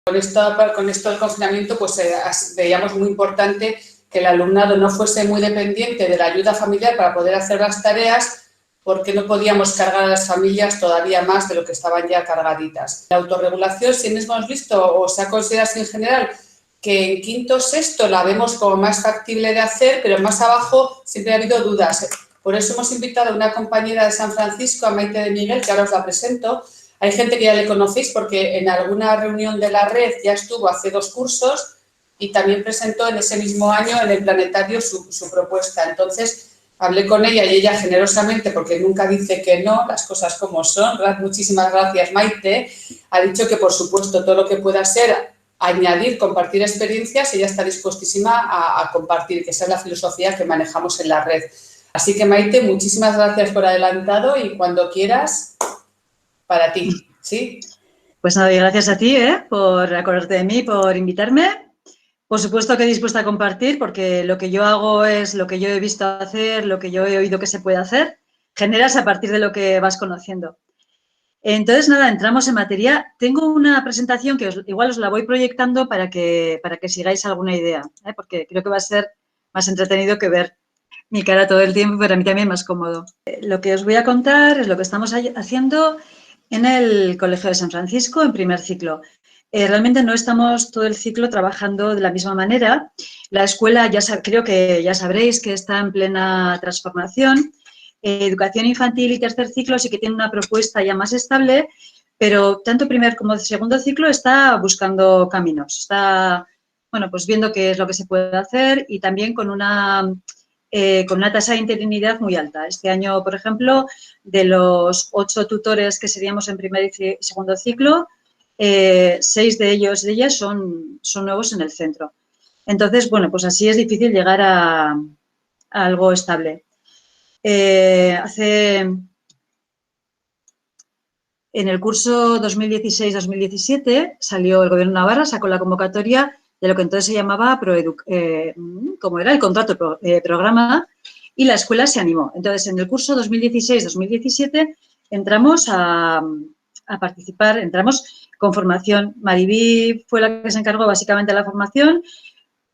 Con esto del confinamiento, pues veíamos muy importante que el alumnado no fuese muy dependiente de la ayuda familiar para poder hacer las tareas, porque no podíamos cargar a las familias todavía más de lo que estaban ya cargaditas. La autorregulación, sí hemos visto, o se ha considerado así en general, que en quinto o sexto la vemos como más factible de hacer, pero más abajo siempre ha habido dudas. Por eso hemos invitado a una compañera de San Francisco, a Maite de Miguel, que ahora os la presento. Hay gente que ya le conocéis porque en alguna reunión de la red ya estuvo hace 2 cursos y también presentó en ese mismo año en el planetario su propuesta. Entonces, hablé con ella y ella generosamente, porque nunca dice que no, las cosas como son. Muchísimas gracias, Maite. Ha dicho que, por supuesto, todo lo que pueda ser añadir, compartir experiencias, ella está dispuestísima a compartir, que esa es la filosofía que manejamos en la red. Así que, Maite, muchísimas gracias por adelantado y cuando quieras, para ti, ¿sí? Pues nada, y gracias a ti, por acordarte de mí, por invitarme. Por supuesto que dispuesta a compartir, porque lo que yo hago es lo que yo he visto hacer, lo que yo he oído que se puede hacer, generas a partir de lo que vas conociendo. Entonces, nada, entramos en materia. Tengo una presentación que igual os la voy proyectando para que sigáis alguna idea, porque creo que va a ser más entretenido que ver mi cara todo el tiempo, pero a mí también más cómodo. Lo que os voy a contar es lo que estamos haciendo en el Colegio de San Francisco, en primer ciclo. Realmente no estamos todo el ciclo trabajando de la misma manera. La escuela, creo que ya sabréis que está en plena transformación. Educación infantil y tercer ciclo sí que tiene una propuesta ya más estable, pero tanto primer como segundo ciclo está buscando caminos. Está, bueno, pues viendo qué es lo que se puede hacer y también con una tasa de interinidad muy alta. Este año, por ejemplo, de los 8 tutores que seríamos en primer y segundo ciclo, 6 de ellos y de ellas son nuevos en el centro. Entonces, bueno, pues así es difícil llegar a algo estable. En el curso 2016-2017 salió el Gobierno de Navarra, sacó la convocatoria de lo que entonces se llamaba como era el contrato programa, y la escuela se animó. Entonces, en el curso 2016-2017 entramos a participar, entramos con formación. Maribí fue la que se encargó básicamente de la formación,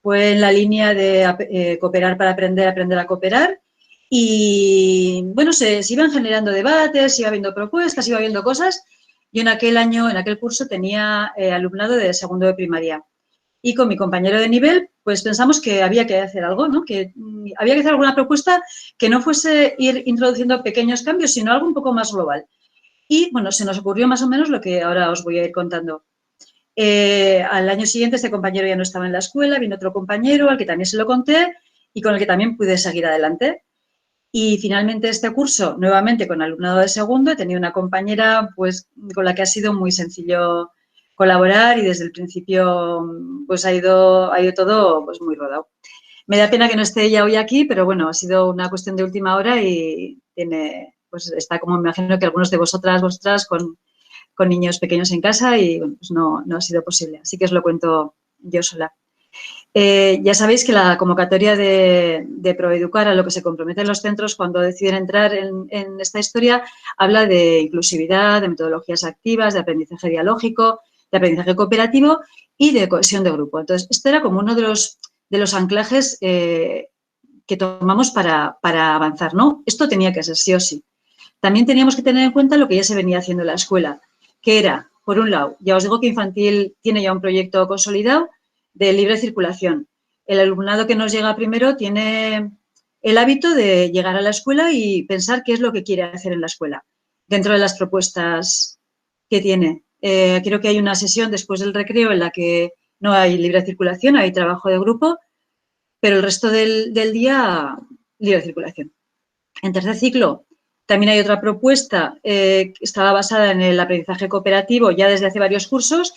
fue en la línea de cooperar para aprender a cooperar. Y, bueno, se iban generando debates, iba habiendo propuestas, iba habiendo cosas. Yo en aquel curso tenía alumnado de segundo de primaria. Y con mi compañero de nivel, pues pensamos que había que hacer algo, ¿no? Que había que hacer alguna propuesta que no fuese ir introduciendo pequeños cambios, sino algo un poco más global. Y, bueno, se nos ocurrió más o menos lo que ahora os voy a ir contando. Al año siguiente este compañero ya no estaba en la escuela, vino otro compañero al que también se lo conté y con el que también pude seguir adelante. Y finalmente este curso, nuevamente con alumnado de segundo, he tenido una compañera pues con la que ha sido muy sencillo colaborar y desde el principio pues ha ido todo pues muy rodado. Me da pena que no esté ella hoy aquí, pero bueno, ha sido una cuestión de última hora y pues está como me imagino que algunos de vosotras con niños pequeños en casa y bueno, pues no ha sido posible. Así que os lo cuento yo sola. Ya sabéis que la convocatoria de Proeducar, a lo que se comprometen los centros cuando deciden entrar en esta historia, habla de inclusividad, de metodologías activas, de aprendizaje dialógico, de aprendizaje cooperativo y de cohesión de grupo. Entonces, este era como uno de los anclajes que tomamos para avanzar, ¿no? Esto tenía que ser sí o sí. También teníamos que tener en cuenta lo que ya se venía haciendo en la escuela, que era, por un lado, ya os digo que infantil tiene ya un proyecto consolidado de libre circulación. El alumnado que nos llega primero tiene el hábito de llegar a la escuela y pensar qué es lo que quiere hacer en la escuela, dentro de las propuestas que tiene. Creo que hay una sesión después del recreo en la que no hay libre circulación, hay trabajo de grupo, pero el resto del día, libre circulación. En tercer ciclo, también hay otra propuesta que estaba basada en el aprendizaje cooperativo ya desde hace varios cursos.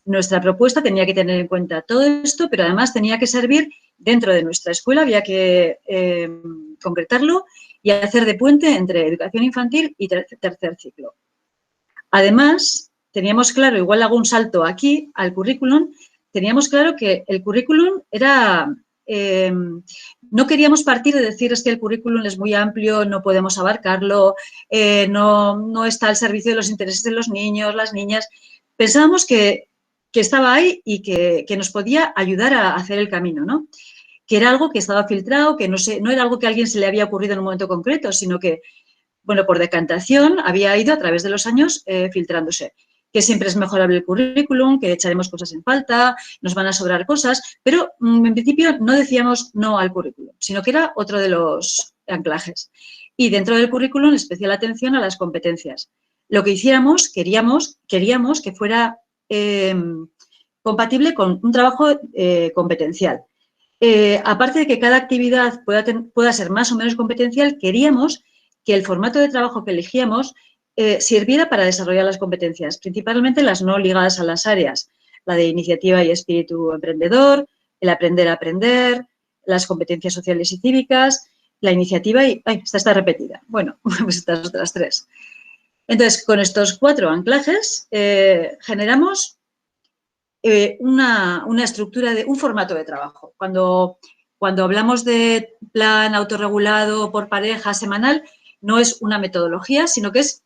Nuestra propuesta tenía que tener en cuenta todo esto, pero además tenía que servir dentro de nuestra escuela, había que concretarlo y hacer de puente entre educación infantil y tercer ciclo. Además, teníamos claro, igual hago un salto aquí al currículum, teníamos claro que el currículum era... no queríamos partir de decir es que el currículum es muy amplio, no podemos abarcarlo, no está al servicio de los intereses de los niños, las niñas. Pensábamos que que estaba ahí y que nos podía ayudar a hacer el camino, ¿no? Que era algo que estaba filtrado, que no era algo que a alguien se le había ocurrido en un momento concreto, sino que, bueno, por decantación había ido a través de los años filtrándose. Que siempre es mejorable el currículum, que echaremos cosas en falta, nos van a sobrar cosas, pero en principio no decíamos no al currículum, sino que era otro de los anclajes. Y dentro del currículum, especial atención a las competencias. Lo que hiciéramos, queríamos que fuera compatible con un trabajo competencial. Aparte de que cada actividad pueda ser más o menos competencial, queríamos que el formato de trabajo que elegíamos sirviera para desarrollar las competencias, principalmente las no ligadas a las áreas, la de iniciativa y espíritu emprendedor, el aprender a aprender, las competencias sociales y cívicas, la iniciativa y... ¡Ay, esta está repetida! Bueno, pues estas otras 3. Entonces, con estos 4 anclajes generamos una estructura, un formato de trabajo. Cuando hablamos de plan autorregulado por pareja semanal, no es una metodología, sino que es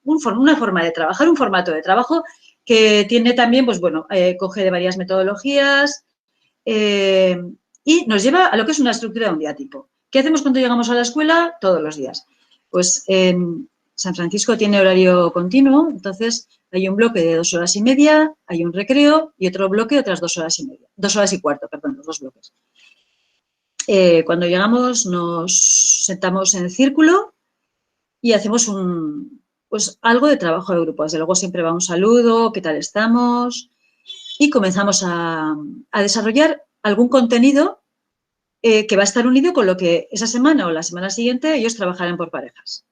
una forma de trabajar, un formato de trabajo que tiene también, pues bueno, coge de varias metodologías y nos lleva a lo que es una estructura de un día tipo. ¿Qué hacemos cuando llegamos a la escuela? Todos los días. Pues en San Francisco tiene horario continuo, entonces hay un bloque de 2 horas y media, hay un recreo y otro bloque de otras 2 horas y media. 2 horas y cuarto, perdón, los 2 bloques. Cuando llegamos nos sentamos en el círculo y hacemos pues algo de trabajo de grupo. Desde luego siempre va un saludo, ¿qué tal estamos? Y comenzamos a desarrollar algún contenido que va a estar unido con lo que esa semana o la semana siguiente ellos trabajarán por parejas.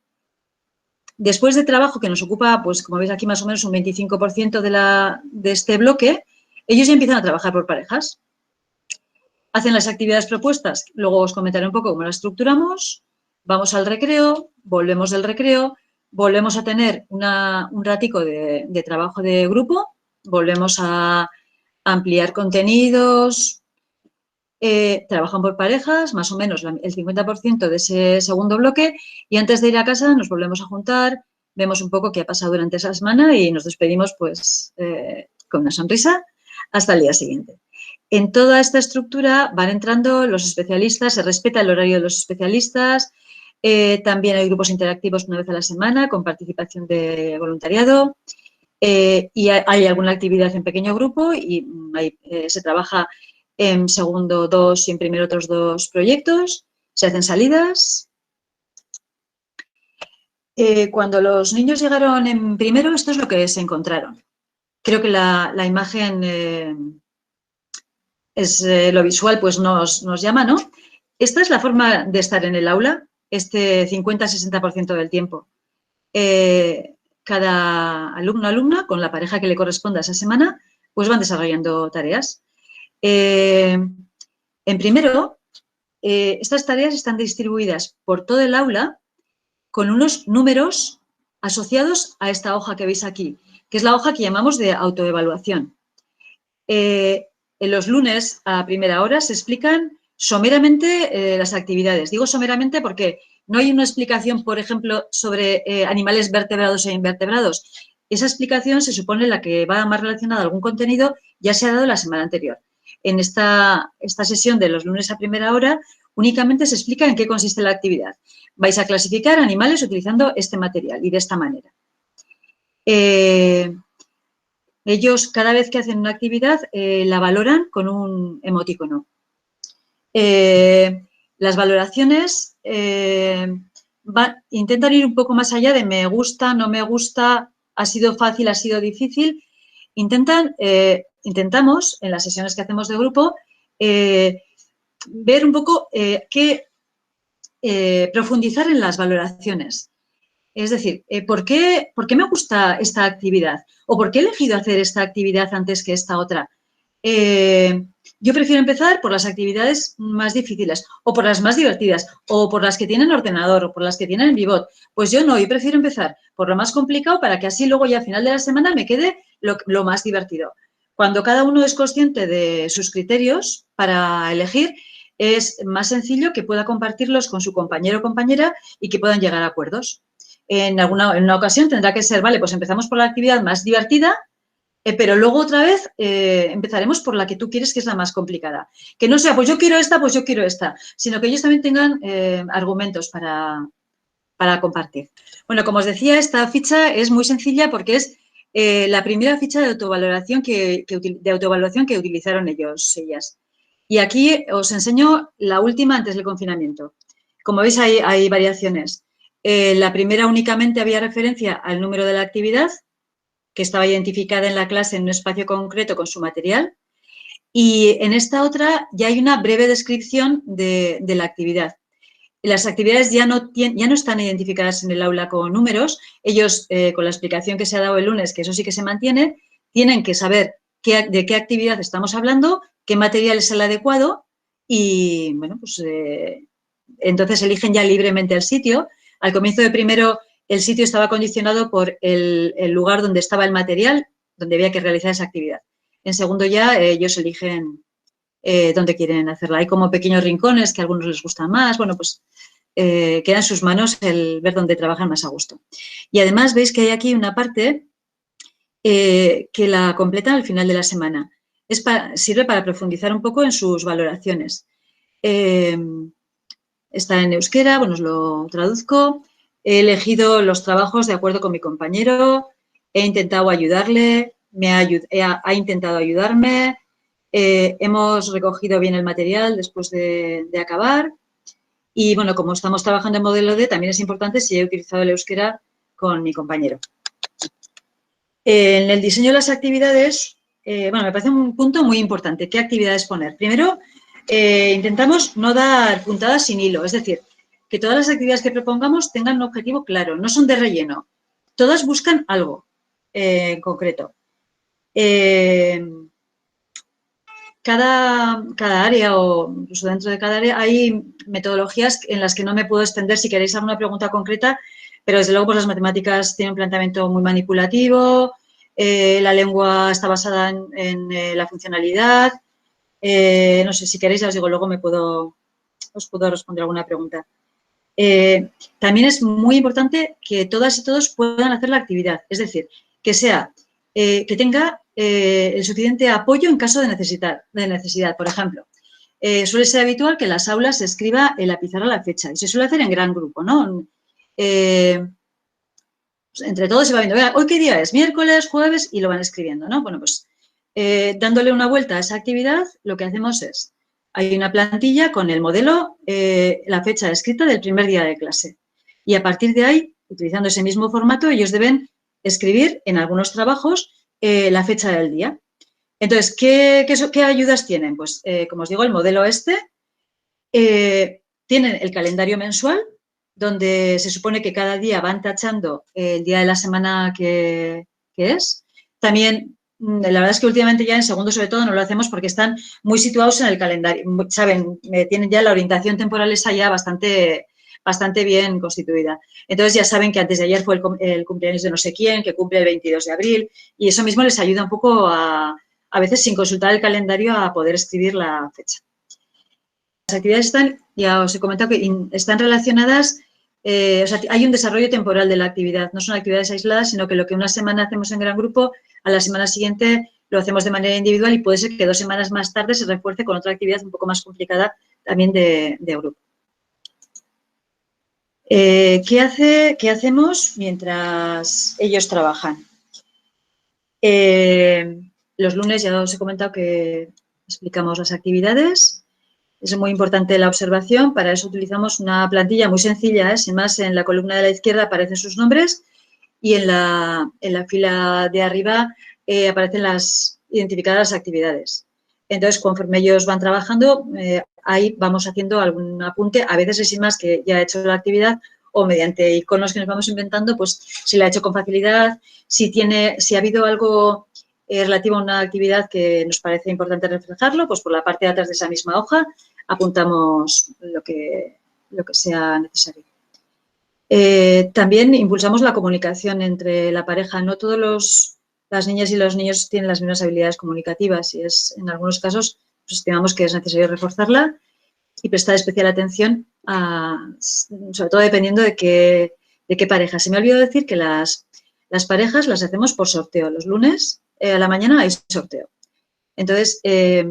Después de trabajo que nos ocupa, pues como veis aquí más o menos un 25% de este bloque, ellos ya empiezan a trabajar por parejas. Hacen las actividades propuestas, luego os comentaré un poco cómo las estructuramos, vamos al recreo, volvemos del recreo, volvemos a tener un ratico de trabajo de grupo, volvemos a ampliar contenidos, trabajan por parejas, más o menos el 50% de ese segundo bloque, y antes de ir a casa nos volvemos a juntar, vemos un poco qué ha pasado durante esa semana y nos despedimos pues con una sonrisa hasta el día siguiente. En toda esta estructura van entrando los especialistas, se respeta el horario de los especialistas, también hay grupos interactivos una vez a la semana con participación de voluntariado y hay alguna actividad en pequeño grupo y se trabaja en segundo 2 y en primero otros 2 proyectos, se hacen salidas. Cuando los niños llegaron en primero, esto es lo que se encontraron. Creo que la imagen lo visual pues nos llama, ¿no? Esta es la forma de estar en el aula, este 50-60% del tiempo. Cada alumno o alumna, con la pareja que le corresponda esa semana, pues van desarrollando tareas. En primero, estas tareas están distribuidas por todo el aula con unos números asociados a esta hoja que veis aquí, que es la hoja que llamamos de autoevaluación. En los lunes a primera hora se explican someramente las actividades. Digo someramente porque no hay una explicación, por ejemplo, sobre animales vertebrados e invertebrados. Esa explicación se supone la que va más relacionada a algún contenido ya se ha dado la semana anterior. En esta sesión de los lunes a primera hora únicamente se explica en qué consiste la actividad. Vais a clasificar animales utilizando este material y de esta manera. Ellos cada vez que hacen una actividad la valoran con un emoticono. Las valoraciones intentan ir un poco más allá de me gusta, no me gusta, ha sido fácil, ha sido difícil. Intentamos, en las sesiones que hacemos de grupo, ver un poco profundizar en las valoraciones. Es decir, ¿por qué me gusta esta actividad? ¿O por qué he elegido hacer esta actividad antes que esta otra? Yo prefiero empezar por las actividades más difíciles o por las más divertidas o por las que tienen ordenador o por las que tienen Vivot. Pues yo no, yo prefiero empezar por lo más complicado para que así luego ya al final de la semana me quede lo más divertido. Cuando cada uno es consciente de sus criterios para elegir, es más sencillo que pueda compartirlos con su compañero o compañera y que puedan llegar a acuerdos. En una ocasión tendrá que ser, vale, pues empezamos por la actividad más divertida Pero luego otra vez empezaremos por la que tú quieres, que es la más complicada. Que no sea, pues yo quiero esta, sino que ellos también tengan argumentos para compartir. Bueno, como os decía, esta ficha es muy sencilla porque es la primera ficha de autoevaluación que utilizaron ellas. Y aquí os enseño la última antes del confinamiento. Como veis, hay variaciones. La primera únicamente había referencia al número de la actividad, que estaba identificada en la clase en un espacio concreto con su material. Y en esta otra ya hay una breve descripción de la actividad. Las actividades ya no están identificadas en el aula con números. Ellos, con la explicación que se ha dado el lunes, que eso sí que se mantiene, tienen que saber de qué actividad estamos hablando, qué material es el adecuado y, bueno, pues entonces eligen ya libremente el sitio. Al comienzo de primero, el sitio estaba condicionado por el lugar donde estaba el material, donde había que realizar esa actividad. En segundo ya, ellos eligen dónde quieren hacerla. Hay como pequeños rincones que a algunos les gustan más. Bueno, pues queda en sus manos el ver dónde trabajan más a gusto. Y además veis que hay aquí una parte que la completan al final de la semana. Sirve para profundizar un poco en sus valoraciones. Está en euskera, bueno, os lo traduzco. He elegido los trabajos de acuerdo con mi compañero, he intentado ayudarle, ha intentado ayudarme, hemos recogido bien el material después de acabar y, bueno, como estamos trabajando en modelo D, también es importante si he utilizado el euskera con mi compañero. En el diseño de las actividades, bueno, me parece un punto muy importante. ¿Qué actividades poner? Primero, intentamos no dar puntadas sin hilo, es decir, que todas las actividades que propongamos tengan un objetivo claro, no son de relleno. Todas buscan algo en concreto. Cada área o incluso dentro de cada área hay metodologías en las que no me puedo extender si queréis alguna pregunta concreta, pero desde luego pues las matemáticas tienen un planteamiento muy manipulativo, la lengua está basada en la funcionalidad. No sé, si queréis, ya os digo, luego os puedo responder alguna pregunta. También es muy importante que todas y todos puedan hacer la actividad, es decir, que tenga el suficiente apoyo en caso de necesidad. Por ejemplo, suele ser habitual que en las aulas se escriba en la pizarra la fecha y se suele hacer en gran grupo, ¿no? Pues entre todos se va viendo, ¿hoy qué día es? Miércoles, jueves, y lo van escribiendo, ¿no? Bueno, pues dándole una vuelta a esa actividad, lo que hacemos es, hay una plantilla con el modelo, la fecha escrita del primer día de clase. Y a partir de ahí, utilizando ese mismo formato, ellos deben escribir en algunos trabajos la fecha del día. Entonces, ¿qué ayudas tienen? Pues, como os digo, el modelo tienen el calendario mensual, donde se supone que cada día van tachando el día de la semana que es. También, la verdad es que últimamente ya en segundo sobre todo no lo hacemos porque están muy situados en el calendario, saben, tienen ya la orientación temporal esa ya bastante bien constituida. Entonces ya saben que antes de ayer fue el cumpleaños de no sé quién, que cumple el 22 de abril y eso mismo les ayuda un poco a veces sin consultar el calendario a poder escribir la fecha. Las actividades ya os he comentado que están relacionadas, o sea, hay un desarrollo temporal de la actividad, no son actividades aisladas, sino que lo que una semana hacemos en gran grupo, a la semana siguiente lo hacemos de manera individual y puede ser que 2 semanas más tarde se refuerce con otra actividad un poco más complicada también de grupo. ¿Qué hacemos mientras ellos trabajan? Los lunes ya os he comentado que explicamos las actividades. Es muy importante la observación, para eso utilizamos una plantilla muy sencilla, sin más, en la columna de la izquierda aparecen sus nombres y en la fila de arriba aparecen identificadas las actividades. Entonces, conforme ellos van trabajando, ahí vamos haciendo algún apunte, a veces es sin más que ya ha hecho la actividad o mediante iconos que nos vamos inventando, pues si la ha hecho con facilidad, si ha habido algo relativo a una actividad que nos parece importante reflejarlo, pues por la parte de atrás de esa misma hoja apuntamos lo que sea necesario. También impulsamos la comunicación entre la pareja. No todas las niñas y los niños tienen las mismas habilidades comunicativas y en algunos casos pues, estimamos que es necesario reforzarla y prestar especial atención, sobre todo dependiendo de qué pareja. Se me ha olvidado decir que las parejas las hacemos por sorteo los lunes a la mañana hay sorteo. Entonces,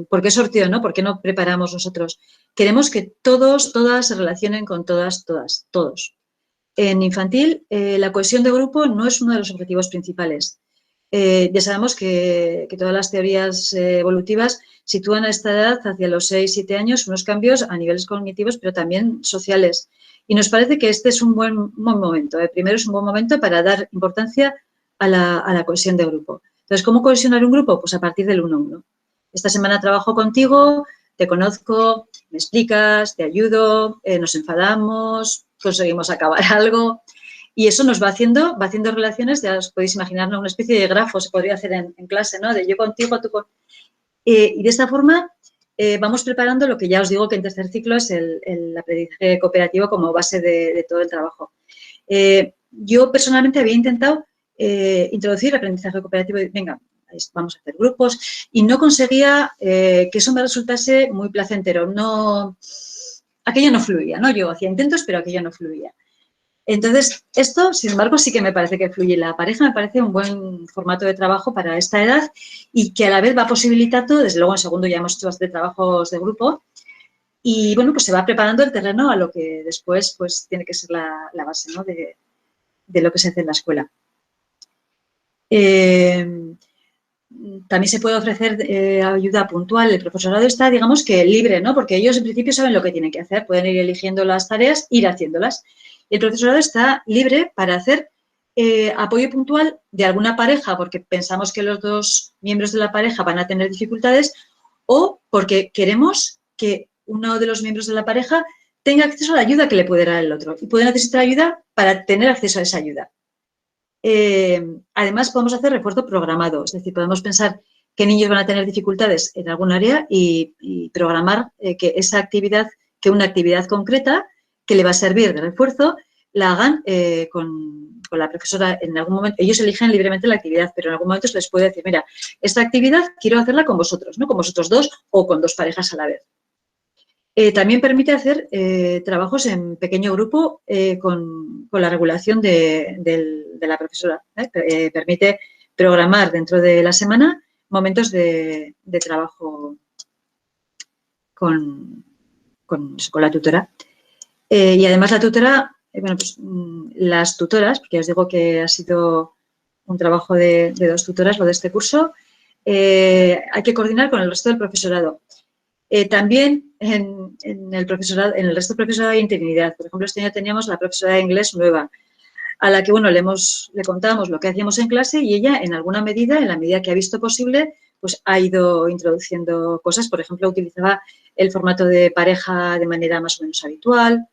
¿por qué sorteo, no? ¿Por qué no preparamos nosotros? Queremos que todos, todas se relacionen con todas, todos. En infantil, la cohesión de grupo no es uno de los objetivos principales. Ya sabemos que todas las teorías evolutivas sitúan a esta edad, hacia los 6-7 años, unos cambios a niveles cognitivos, pero también sociales. Y nos parece que este es un buen momento. Primero, es un buen momento para dar importancia a la cohesión de grupo. Entonces, ¿cómo cohesionar un grupo? Pues a partir del 1-1. Esta semana trabajo contigo, te conozco, me explicas, te ayudo, nos enfadamos, conseguimos acabar algo. Y eso nos va haciendo relaciones, ya os podéis imaginar, ¿no? Una especie de grafo se podría hacer en clase, ¿no? De yo contigo, tú con... y de esta forma vamos preparando lo que ya os digo que en tercer ciclo es el aprendizaje cooperativo como base de todo el trabajo. Yo personalmente había intentado introducir el aprendizaje cooperativo y venga, vamos a hacer grupos y no conseguía que eso me resultase muy placentero. No, aquello no fluía, ¿no? Yo hacía intentos, pero aquello no fluía. Entonces, esto, sin embargo, sí que me parece que fluye. La pareja me parece un buen formato de trabajo para esta edad y que a la vez va posibilitando, desde luego en segundo ya hemos hecho bastante trabajos de grupo y, bueno, pues se va preparando el terreno a lo que después pues tiene que ser la base, ¿no? de lo que se hace en la escuela. También se puede ofrecer ayuda puntual. El profesorado está, digamos que libre, ¿no? Porque ellos en principio saben lo que tienen que hacer, pueden ir eligiendo las tareas, ir haciéndolas. El profesorado está libre para hacer apoyo puntual de alguna pareja porque pensamos que los dos miembros de la pareja van a tener dificultades o porque queremos que uno de los miembros de la pareja tenga acceso a la ayuda que le puede dar el otro y puede necesitar ayuda para tener acceso a esa ayuda. Además, podemos hacer refuerzo programado, es decir, podemos pensar qué niños van a tener dificultades en algún área y programar que esa actividad, que una actividad concreta que le va a servir de refuerzo, la hagan con la profesora en algún momento. Ellos eligen libremente la actividad, pero en algún momento se les puede decir, mira, esta actividad quiero hacerla con vosotros, ¿no? Con vosotros dos o con dos parejas a la vez. También permite hacer trabajos en pequeño grupo con la regulación de la profesora. Permite programar dentro de la semana momentos de trabajo con la tutora. Y además la tutora, bueno, pues las tutoras, porque os digo que ha sido un trabajo de dos tutoras lo de este curso, hay que coordinar con el resto del profesorado. También en el resto del profesorado hay interinidad. Por ejemplo, este año teníamos la profesora de inglés nueva, a la que, bueno, le contábamos lo que hacíamos en clase y ella, en alguna medida, en la medida que ha visto posible, pues ha ido introduciendo cosas. Por ejemplo, utilizaba el formato de pareja de manera más o menos habitual.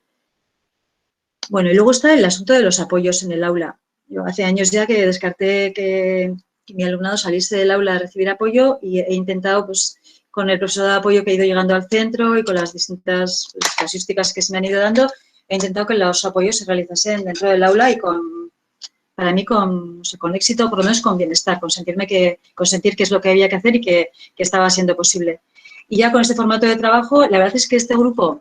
Bueno, y luego está el asunto de los apoyos en el aula. Yo hace años ya que descarté que mi alumnado saliese del aula a recibir apoyo y he intentado, pues, con el profesor de apoyo que he ido llegando al centro y con las distintas casuísticas que se me han ido dando, he intentado que los apoyos se realizasen dentro del aula y para mí con éxito, por lo menos con bienestar, consentir qué es lo que había que hacer y que estaba siendo posible. Y ya con este formato de trabajo, la verdad es que este grupo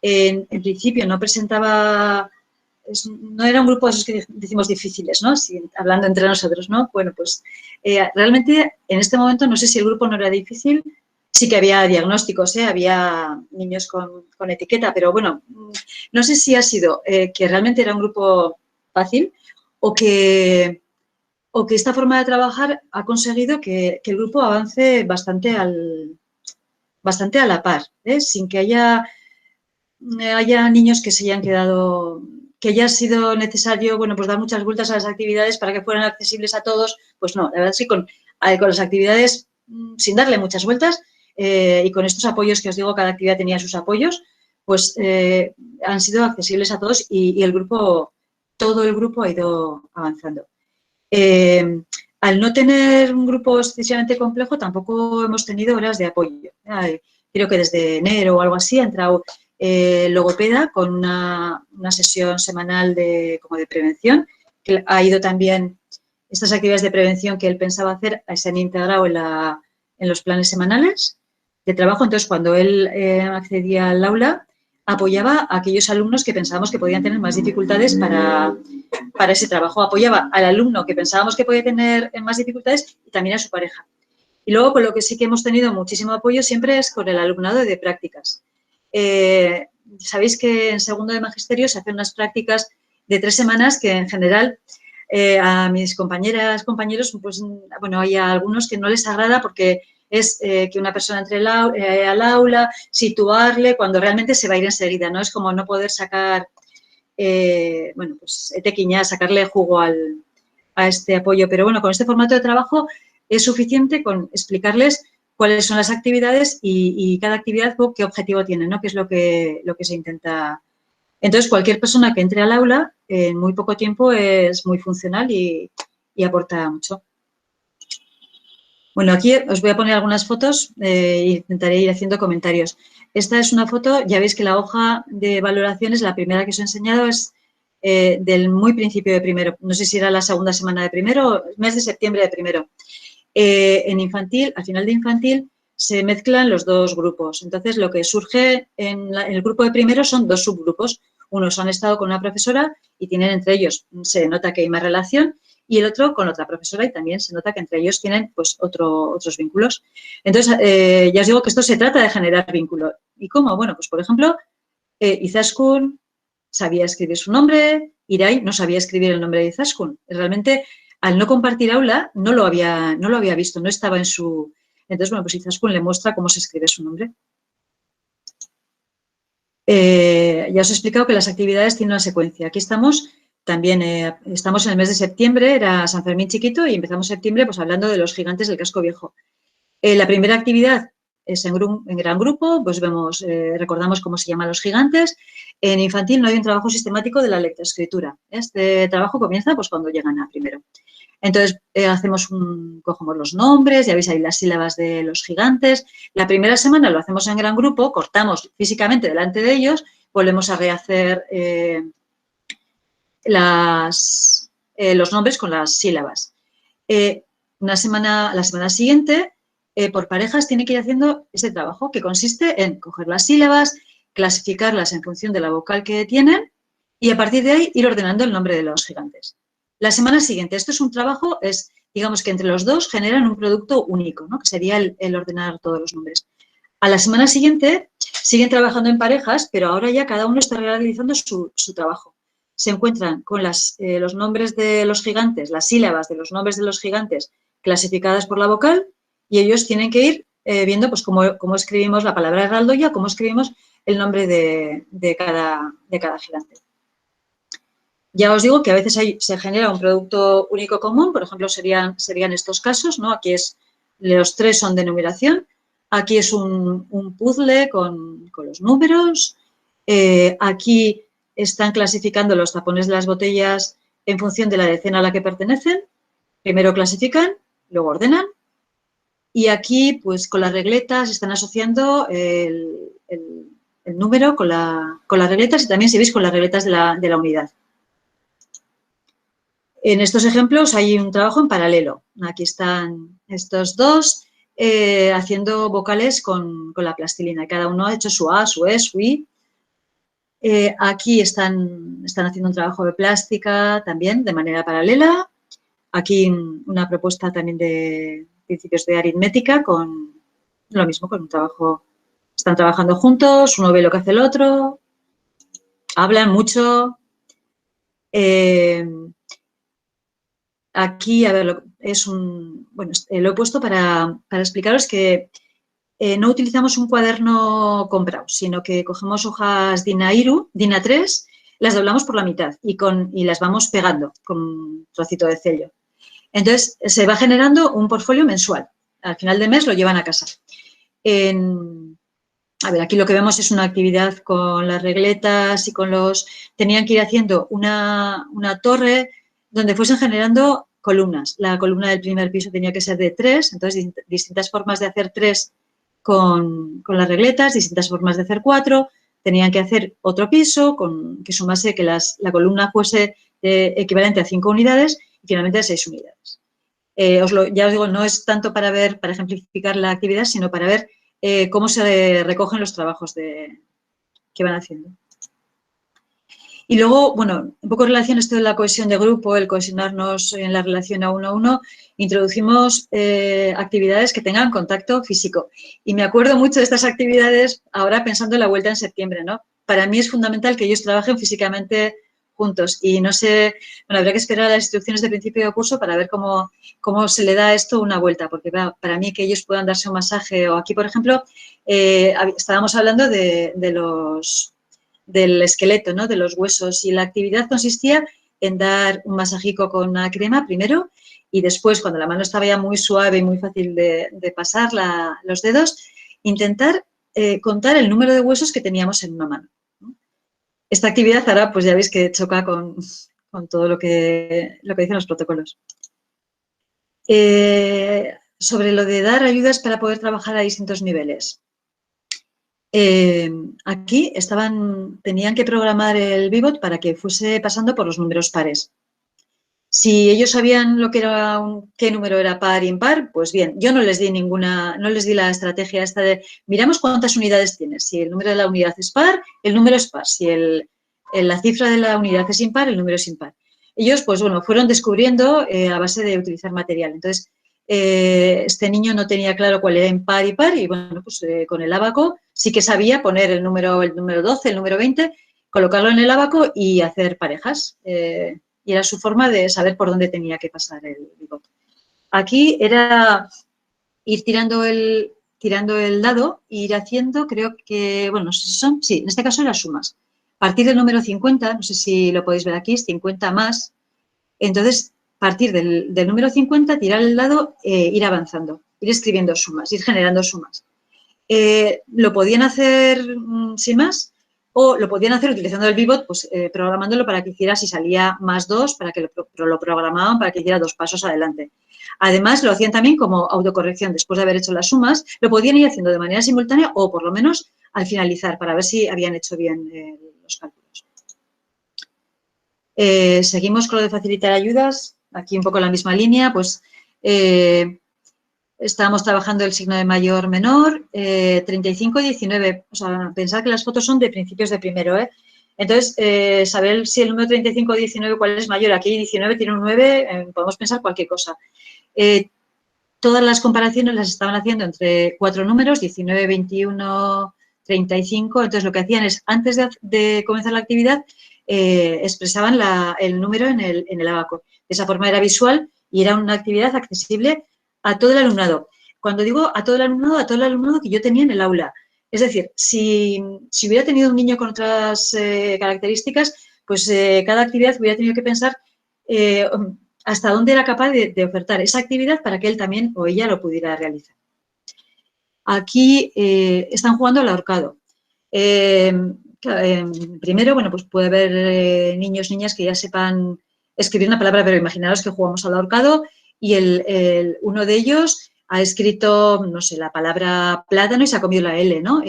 en principio no presentaba... no era un grupo de esos que decimos difíciles, ¿no? Hablando entre nosotros, ¿no? Bueno, pues realmente en este momento no sé si el grupo no era difícil, sí que había diagnósticos, había niños con etiqueta, pero bueno, no sé si ha sido que realmente era un grupo fácil o que esta forma de trabajar ha conseguido que el grupo avance bastante a la par, sin que haya niños que se hayan quedado, que haya sido necesario, bueno, pues dar muchas vueltas a las actividades para que fueran accesibles a todos. Pues no, la verdad es que con las actividades, sin darle muchas vueltas y con estos apoyos que os digo, cada actividad tenía sus apoyos, pues han sido accesibles a todos y todo el grupo ha ido avanzando. Al no tener un grupo excesivamente complejo, tampoco hemos tenido horas de apoyo. Creo que desde enero o algo así ha entrado logopeda con una sesión semanal como de prevención, que ha ido también, estas actividades de prevención que él pensaba hacer se han integrado en los planes semanales de trabajo. Entonces, cuando él accedía al aula, apoyaba a aquellos alumnos que pensábamos que podían tener más dificultades para ese trabajo. Apoyaba al alumno que pensábamos que podía tener más dificultades y también a su pareja. Y luego, con lo que sí que hemos tenido muchísimo apoyo siempre es con el alumnado de prácticas. Sabéis que en segundo de magisterio se hacen unas prácticas de 3 semanas que, en general, a mis compañeras, compañeros, pues, bueno, hay algunos que no les agrada porque es que una persona entre al aula, situarle, cuando realmente se va a ir enseguida, ¿no? Es como no poder sacar, bueno, pues, tequiñá, sacarle jugo a este apoyo. Pero, bueno, con este formato de trabajo es suficiente con explicarles cuáles son las actividades y cada actividad qué objetivo tiene, ¿no? Qué es lo que se intenta. Entonces, cualquier persona que entre al aula en muy poco tiempo es muy funcional y aporta mucho. Bueno, aquí os voy a poner algunas fotos e intentaré ir haciendo comentarios. Esta es una foto, ya veis que la hoja de valoraciones, la primera que os he enseñado, es del muy principio de primero. No sé si era la segunda semana de primero o mes de septiembre de primero. En infantil, al final de infantil, se mezclan los dos grupos. Entonces, lo que surge en el grupo de primero son 2 subgrupos. Unos han estado con una profesora y tienen entre ellos, se nota que hay más relación, y el otro con otra profesora y también se nota que entre ellos tienen pues otros vínculos. Entonces, ya os digo que esto se trata de generar vínculo. ¿Y cómo? Bueno, pues por ejemplo, Izaskun sabía escribir su nombre, Irai no sabía escribir el nombre de Izaskun. Realmente, al no compartir aula, no lo había visto, no estaba en su... Entonces, bueno, pues Izaskun le muestra cómo se escribe su nombre. Ya os he explicado que las actividades tienen una secuencia. Aquí estamos, también estamos en el mes de septiembre, era San Fermín chiquito y empezamos septiembre pues hablando de los gigantes del casco viejo. La primera actividad es en gran grupo, pues vemos, recordamos cómo se llaman los gigantes. En infantil no hay un trabajo sistemático de la lectoescritura. Este trabajo comienza pues cuando llegan a primero. Entonces, cogemos los nombres, ya veis ahí las sílabas de los gigantes. La primera semana lo hacemos en gran grupo, cortamos físicamente delante de ellos, volvemos a rehacer los nombres con las sílabas. La semana siguiente, por parejas, tiene que ir haciendo este trabajo que consiste en coger las sílabas, clasificarlas en función de la vocal que tienen y a partir de ahí ir ordenando el nombre de los gigantes. La semana siguiente, esto es un trabajo, digamos que entre los dos generan un producto único, ¿no? Que sería el ordenar todos los nombres. A la semana siguiente siguen trabajando en parejas, pero ahora ya cada uno está realizando su trabajo. Se encuentran con los nombres de los gigantes, las sílabas de los nombres de los gigantes clasificadas por la vocal y ellos tienen que ir viendo pues cómo escribimos la palabra heraldoya, cómo escribimos el nombre de cada gigante. Ya os digo que a veces se genera un producto único común, por ejemplo, serían estos casos, ¿no? Aquí los 3 son de numeración, aquí es un puzzle con los números, aquí están clasificando los tapones de las botellas en función de la decena a la que pertenecen, primero clasifican, luego ordenan, y aquí, pues con las regletas están asociando el número con las regletas y también, si veis, con las regletas de la unidad. En estos ejemplos hay un trabajo en paralelo. Aquí están estos dos haciendo vocales con la plastilina. Cada uno ha hecho su A, su E, su I. Aquí están haciendo un trabajo de plástica también de manera paralela. Aquí una propuesta también de principios de aritmética con lo mismo, con un trabajo. Están trabajando juntos, uno ve lo que hace el otro, hablan mucho. Aquí, a ver, lo he puesto para explicaros que no utilizamos un cuaderno comprado, sino que cogemos hojas DIN A3, las doblamos por la mitad y las vamos pegando con un trocito de cello. Entonces, se va generando un portfolio mensual. Al final del mes lo llevan a casa. A ver, aquí lo que vemos es una actividad con las regletas y tenían que ir haciendo una torre donde fuesen generando columnas. La columna del primer piso tenía que ser de 3, entonces distintas formas de hacer 3 con las regletas, distintas formas de hacer 4. Tenían que hacer otro piso que sumase que la columna fuese equivalente a 5 unidades y finalmente a 6 unidades. Ya os digo, no es tanto para ejemplificar la actividad, sino para ver cómo se recogen los trabajos de que van haciendo. Y luego, bueno, un poco en relación a esto de la cohesión de grupo, el cohesionarnos en la relación a uno, introducimos actividades que tengan contacto físico. Y me acuerdo mucho de estas actividades ahora pensando en la vuelta en septiembre, ¿no? Para mí es fundamental que ellos trabajen físicamente juntos y no sé, bueno, habría que esperar a las instrucciones de principio de curso para ver cómo se le da a esto una vuelta, porque para mí que ellos puedan darse un masaje o aquí, por ejemplo, estábamos hablando del esqueleto, ¿no? De los huesos, y la actividad consistía en dar un masajico con una crema primero y después, cuando la mano estaba ya muy suave y muy fácil de pasar los dedos, intentar contar el número de huesos que teníamos en una mano, ¿no? Esta actividad ahora, pues ya veis que choca con todo lo que dicen los protocolos. Sobre lo de dar ayudas para poder trabajar a distintos niveles. Aquí tenían que programar el Vivot para que fuese pasando por los números pares. Si ellos sabían lo que era qué número era par e impar, pues bien, yo no les di la estrategia esta de miramos cuántas unidades tienes. Si el número de la unidad es par, el número es par. Si la cifra de la unidad es impar, el número es impar. Ellos, pues bueno, fueron descubriendo a base de utilizar material. Entonces, este niño no tenía claro cuál era impar y par y, bueno, pues con el ábaco sí que sabía poner el número 12, el número 20, colocarlo en el ábaco y hacer parejas. Y era su forma de saber por dónde tenía que pasar el bigote. Aquí era ir tirando el dado e ir haciendo, creo que, bueno, no sé si sí, en este caso las sumas. Partir del número 50, no sé si lo podéis ver aquí, es 50 más. Entonces, partir del número 50, tirar el dado, ir avanzando, ir escribiendo sumas, ir generando sumas. Lo podían hacer sin más o lo podían hacer utilizando el Vivot, pues programándolo para que hiciera, si salía más 2, para que lo programaban para que hiciera 2 pasos adelante. Además, lo hacían también como autocorrección. Después de haber hecho las sumas, lo podían ir haciendo de manera simultánea o por lo menos al finalizar para ver si habían hecho bien los cálculos. Seguimos con lo de facilitar ayudas. Aquí un poco en la misma línea, pues estábamos trabajando el signo de mayor, menor, 35 y 19. O sea, pensad que las fotos son de principios de primero, ¿eh? Entonces, saber si el número 35 o 19 cuál es mayor. Aquí 19 tiene un 9, podemos pensar cualquier cosa. Todas las comparaciones las estaban haciendo entre 4 números, 19, 21, 35. Entonces, lo que hacían es, antes de comenzar la actividad, expresaban el número en el ábaco. De esa forma era visual y era una actividad accesible a todo el alumnado. Cuando digo a todo el alumnado que yo tenía en el aula. Es decir, si hubiera tenido un niño con otras características, pues cada actividad hubiera tenido que pensar hasta dónde era capaz de ofertar esa actividad para que él también o ella lo pudiera realizar. Aquí están jugando al ahorcado. Primero, bueno, pues puede haber niños, niñas que ya sepan escribir una palabra, pero imaginaros que jugamos al ahorcado y uno de ellos ha escrito, no sé, la palabra plátano y se ha comido la L, ¿no?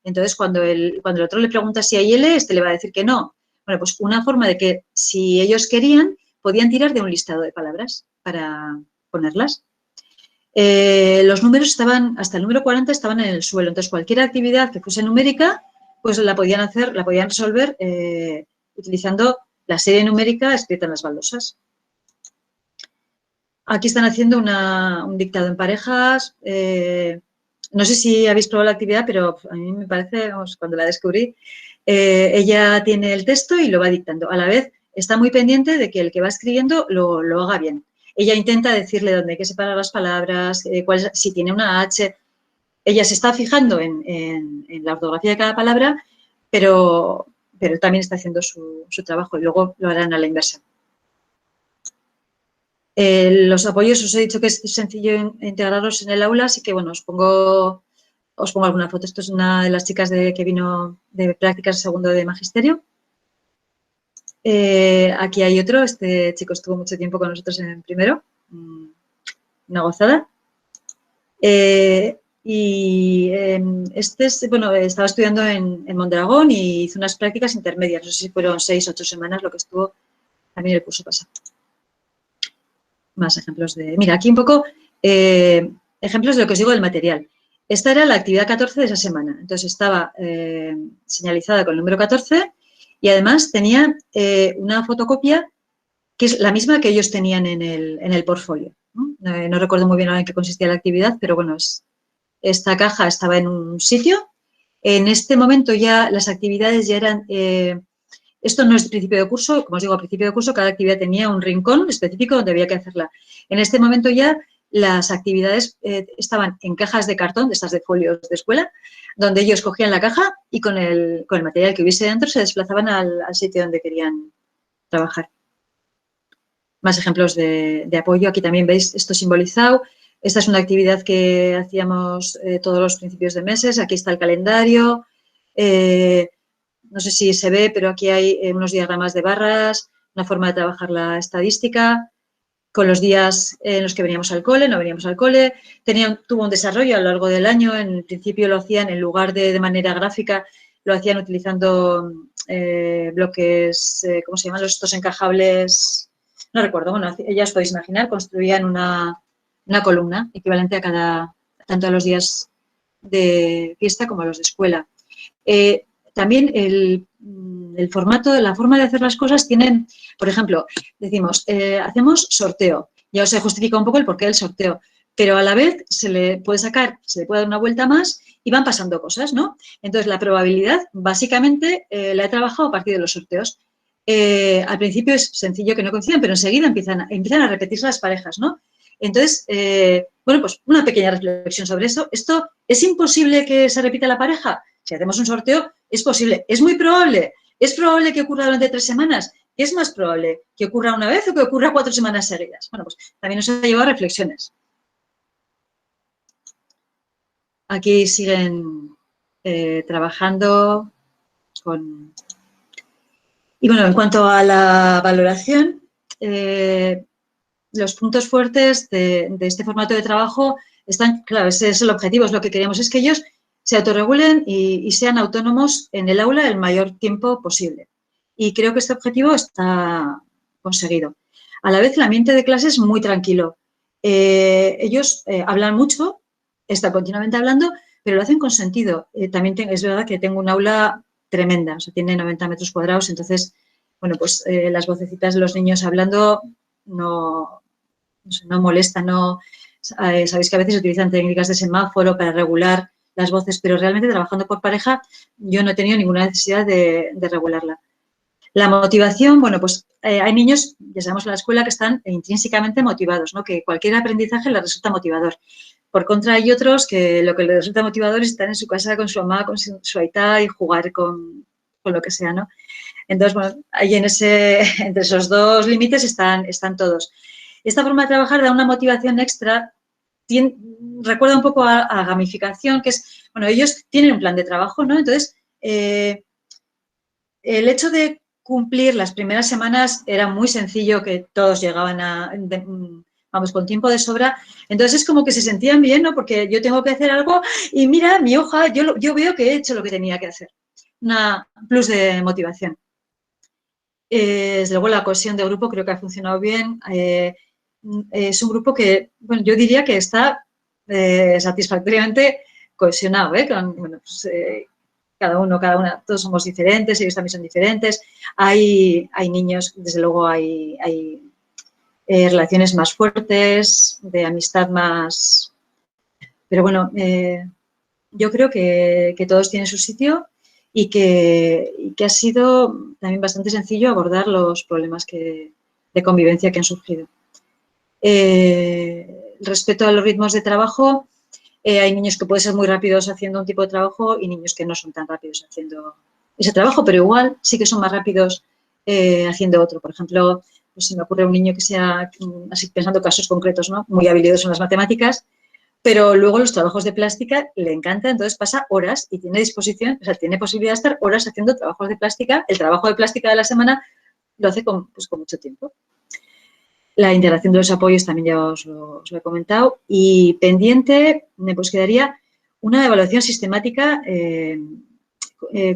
Entonces, cuando el otro le pregunta si hay L, este le va a decir que no. Bueno, pues una forma de que, si ellos querían, podían tirar de un listado de palabras para ponerlas. Los números hasta el número 40 estaban en el suelo. Entonces, cualquier actividad que fuese numérica, pues la podían resolver utilizando la serie numérica escrita en las baldosas. Aquí están haciendo un dictado en parejas. No sé si habéis probado la actividad, pero a mí me parece, vamos, cuando la descubrí, ella tiene el texto y lo va dictando. A la vez, está muy pendiente de que el que va escribiendo lo haga bien. Ella intenta decirle dónde hay que separar las palabras, si tiene una H. Ella se está fijando en la ortografía de cada palabra, pero también está haciendo su trabajo y luego lo harán a la inversa. Los apoyos os he dicho que es sencillo integrarlos en el aula, así que, bueno, os pongo alguna foto. Esto es una de las chicas que vino de prácticas segundo de magisterio. Aquí hay otro. Este chico estuvo mucho tiempo con nosotros en primero. Una gozada. Estaba estudiando en Mondragón y hizo unas prácticas intermedias. No sé si fueron 6 o 8 semanas lo que estuvo también el curso pasado. Más ejemplos de... Mira, aquí un poco ejemplos de lo que os digo del material. Esta era la actividad 14 de esa semana. Entonces, estaba señalizada con el número 14 y además tenía una fotocopia que es la misma que ellos tenían en el portfolio, ¿no? No recuerdo muy bien en qué consistía la actividad, pero bueno, esta caja estaba en un sitio. En este momento ya las actividades ya eran... esto no es principio de curso, como os digo, al principio de curso cada actividad tenía un rincón específico donde había que hacerla. En este momento ya las actividades estaban en cajas de cartón, de estas de folios de escuela, donde ellos cogían la caja y con el material que hubiese dentro se desplazaban al sitio donde querían trabajar. Más ejemplos de apoyo. Aquí también veis esto simbolizado. Esta es una actividad que hacíamos todos los principios de meses. Aquí está el calendario. No sé si se ve, pero aquí hay unos diagramas de barras, una forma de trabajar la estadística, con los días en los que veníamos al cole, no veníamos al cole. Tuvo un desarrollo a lo largo del año. En el principio lo hacían, en lugar de manera gráfica, lo hacían utilizando bloques, ¿cómo se llaman? Estos encajables, no recuerdo, bueno, ya os podéis imaginar, construían una columna equivalente a tanto a los días de fiesta como a los de escuela. También el formato, la forma de hacer las cosas tienen, por ejemplo, decimos, hacemos sorteo. Ya os he justificado un poco el porqué del sorteo, pero a la vez se le puede dar una vuelta más y van pasando cosas, ¿no? Entonces, la probabilidad, básicamente, la he trabajado a partir de los sorteos. Al principio es sencillo que no coincidan, pero enseguida empiezan a repetirse las parejas, ¿no? Entonces, bueno, pues una pequeña reflexión sobre eso. ¿Esto es imposible que se repita la pareja? Si hacemos un sorteo, es posible. ¿Es muy probable? ¿Es probable que ocurra durante 3 semanas? ¿Qué es más probable? ¿Que ocurra una vez o que ocurra 4 semanas seguidas? Bueno, pues también nos ha llevado a reflexiones. Aquí siguen trabajando con... Y bueno, en cuanto a la valoración, los puntos fuertes de este formato de trabajo están, claro, ese es el objetivo, es lo que queremos, es que ellos se autorregulen y sean autónomos en el aula el mayor tiempo posible. Y creo que este objetivo está conseguido. A la vez, el ambiente de clase es muy tranquilo. Ellos hablan mucho, están continuamente hablando, pero lo hacen con sentido. También es verdad que tengo un aula tremenda, o sea, tiene 90 metros cuadrados, entonces, bueno, pues las vocecitas de los niños hablando no molestan, no... sabéis que a veces se utilizan técnicas de semáforo para regular las voces, pero realmente trabajando por pareja yo no he tenido ninguna necesidad de regularla. La motivación, bueno, pues hay niños, ya sabemos en la escuela, que están intrínsecamente motivados, ¿no? Que cualquier aprendizaje les resulta motivador. Por contra, hay otros que lo que les resulta motivador es estar en su casa con su mamá, con su aitá y jugar con lo que sea, ¿no? Entonces, bueno, ahí entre esos dos límites están todos. Esta forma de trabajar da una motivación extra, recuerda un poco a gamificación, que es, bueno, ellos tienen un plan de trabajo, ¿no? Entonces, el hecho de cumplir las primeras semanas era muy sencillo, que todos llegaban vamos, con tiempo de sobra. Entonces, es como que se sentían bien, ¿no? Porque yo tengo que hacer algo y mira, mi hoja, yo veo que he hecho lo que tenía que hacer. Una plus de motivación. Desde luego, la cohesión de grupo creo que ha funcionado bien. Es un grupo que, bueno, yo diría que está satisfactoriamente cohesionado, ¿eh? Bueno, pues, cada una, todos somos diferentes, ellos también son diferentes. Hay niños, desde luego hay relaciones más fuertes, de amistad más... Pero bueno, yo creo que todos tienen su sitio y que ha sido también bastante sencillo abordar los problemas de convivencia que han surgido. Respecto a los ritmos de trabajo, hay niños que pueden ser muy rápidos haciendo un tipo de trabajo y niños que no son tan rápidos haciendo ese trabajo, pero igual sí que son más rápidos haciendo otro. Por ejemplo, pues se me ocurre un niño que sea, así pensando casos concretos, ¿no? Muy habilidoso en las matemáticas, pero luego los trabajos de plástica le encanta, entonces pasa horas y tiene disposición, o sea, tiene posibilidad de estar horas haciendo trabajos de plástica. El trabajo de plástica de la semana lo hace con mucho tiempo. La integración de los apoyos también ya os lo he comentado. Y pendiente, pues quedaría una evaluación sistemática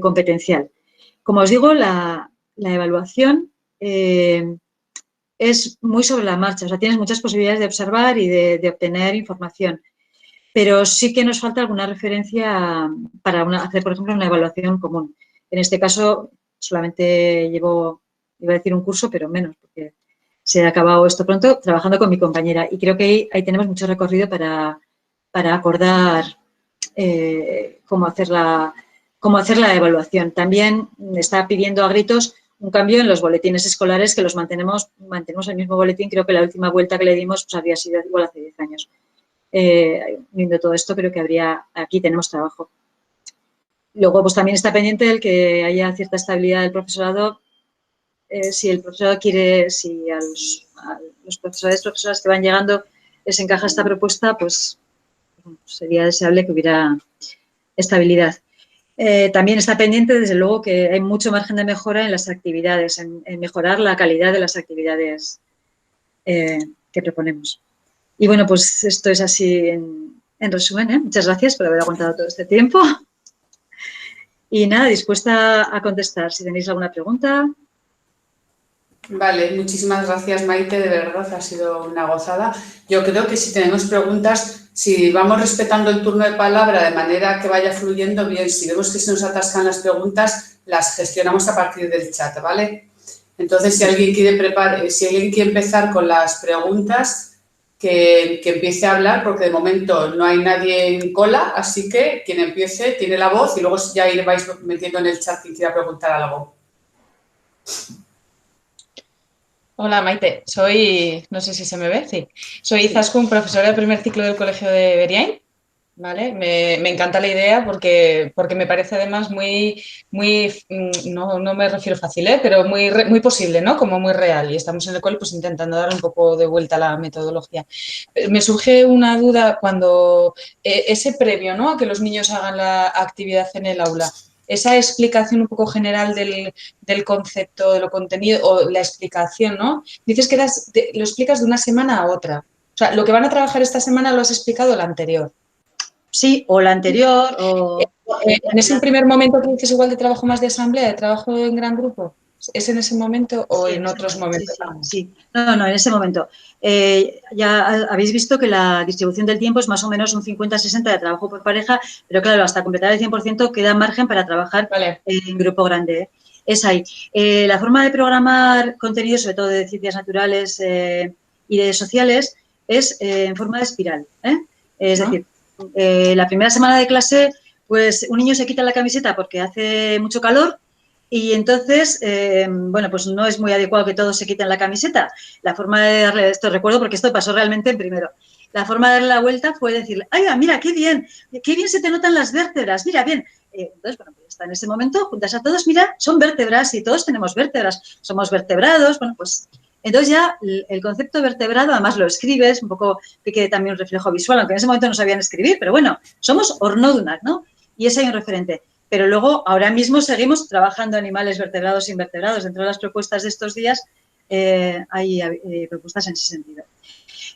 competencial. Como os digo, la evaluación es muy sobre la marcha, o sea, tienes muchas posibilidades de observar y de obtener información. pero sí que nos falta alguna referencia para hacer, por ejemplo, una evaluación común. En este caso, solamente llevo, iba a decir un curso, pero menos, porque se ha acabado esto pronto, trabajando con mi compañera. Y creo que ahí tenemos mucho recorrido para acordar cómo hacer la evaluación. También está pidiendo a gritos un cambio en los boletines escolares, que los mantenemos el mismo boletín. Creo que la última vuelta que le dimos pues, había sido igual hace 10 años. Viendo todo esto, creo que aquí tenemos trabajo. Luego, pues también está pendiente el que haya cierta estabilidad del profesorado. Si el profesorado quiere, si a los profesoras que van llegando les encaja esta propuesta, pues sería deseable que hubiera estabilidad. También está pendiente, desde luego, que hay mucho margen de mejora en las actividades, en mejorar la calidad de las actividades que proponemos. Y bueno, pues esto es así en resumen, ¿eh? Muchas gracias por haber aguantado todo este tiempo. Y nada, dispuesta a contestar si tenéis alguna pregunta. Vale, muchísimas gracias, Maite, de verdad ha sido una gozada. Yo creo que si tenemos preguntas, si vamos respetando el turno de palabra de manera que vaya fluyendo bien, si vemos que se nos atascan las preguntas, las gestionamos a partir del chat, ¿vale? Entonces, si alguien quiere empezar con las preguntas, que empiece a hablar, porque de momento no hay nadie en cola, así que quien empiece tiene la voz y luego ya vais metiendo en el chat quien quiera preguntar algo. Hola Maite, no sé si se me ve, sí. Soy Izaskun, profesora de primer ciclo del Colegio de Beriain, ¿vale? Me encanta la idea porque me parece además muy no me refiero fácil, pero muy posible, ¿no? Como muy real y estamos en el cole pues intentando dar un poco de vuelta a la metodología. Me surge una duda cuando ese previo, ¿no? A que los niños hagan la actividad en el aula. Esa explicación un poco general del concepto, de lo contenido o la explicación, ¿no? Dices que lo explicas de una semana a otra. O sea, lo que van a trabajar esta semana lo has explicado la anterior. Sí, o la anterior, o... ¿En ese primer momento que dices igual de trabajo más de asamblea, de trabajo en gran grupo? ¿Es en ese momento o sí, en otros momentos? Sí. No, en ese momento. Ya habéis visto que la distribución del tiempo es más o menos un 50-60 de trabajo por pareja, pero claro, hasta completar el 100% queda margen para trabajar en grupo grande. Es ahí. La forma de programar contenidos, sobre todo de ciencias naturales y de sociales, es en forma de espiral. Es decir, la primera semana de clase, pues un niño se quita la camiseta porque hace mucho calor y entonces, bueno, pues no es muy adecuado que todos se quiten la camiseta. La forma de darle esto, recuerdo porque esto pasó realmente en primero, la forma de darle la vuelta fue decirle, ¡ay, mira, qué bien se te notan las vértebras, mira, bien! Entonces, bueno, pues está en ese momento, juntas a todos, mira, son vértebras y todos tenemos vértebras, somos vertebrados, bueno, pues... Entonces ya el concepto vertebrado, además lo escribes, un poco que quede también un reflejo visual, aunque en ese momento no sabían escribir, pero bueno, somos ornodunas, ¿no? Y ese hay un referente. Pero luego, ahora mismo, seguimos trabajando animales vertebrados e invertebrados. Dentro de las propuestas de estos días hay propuestas en ese sentido.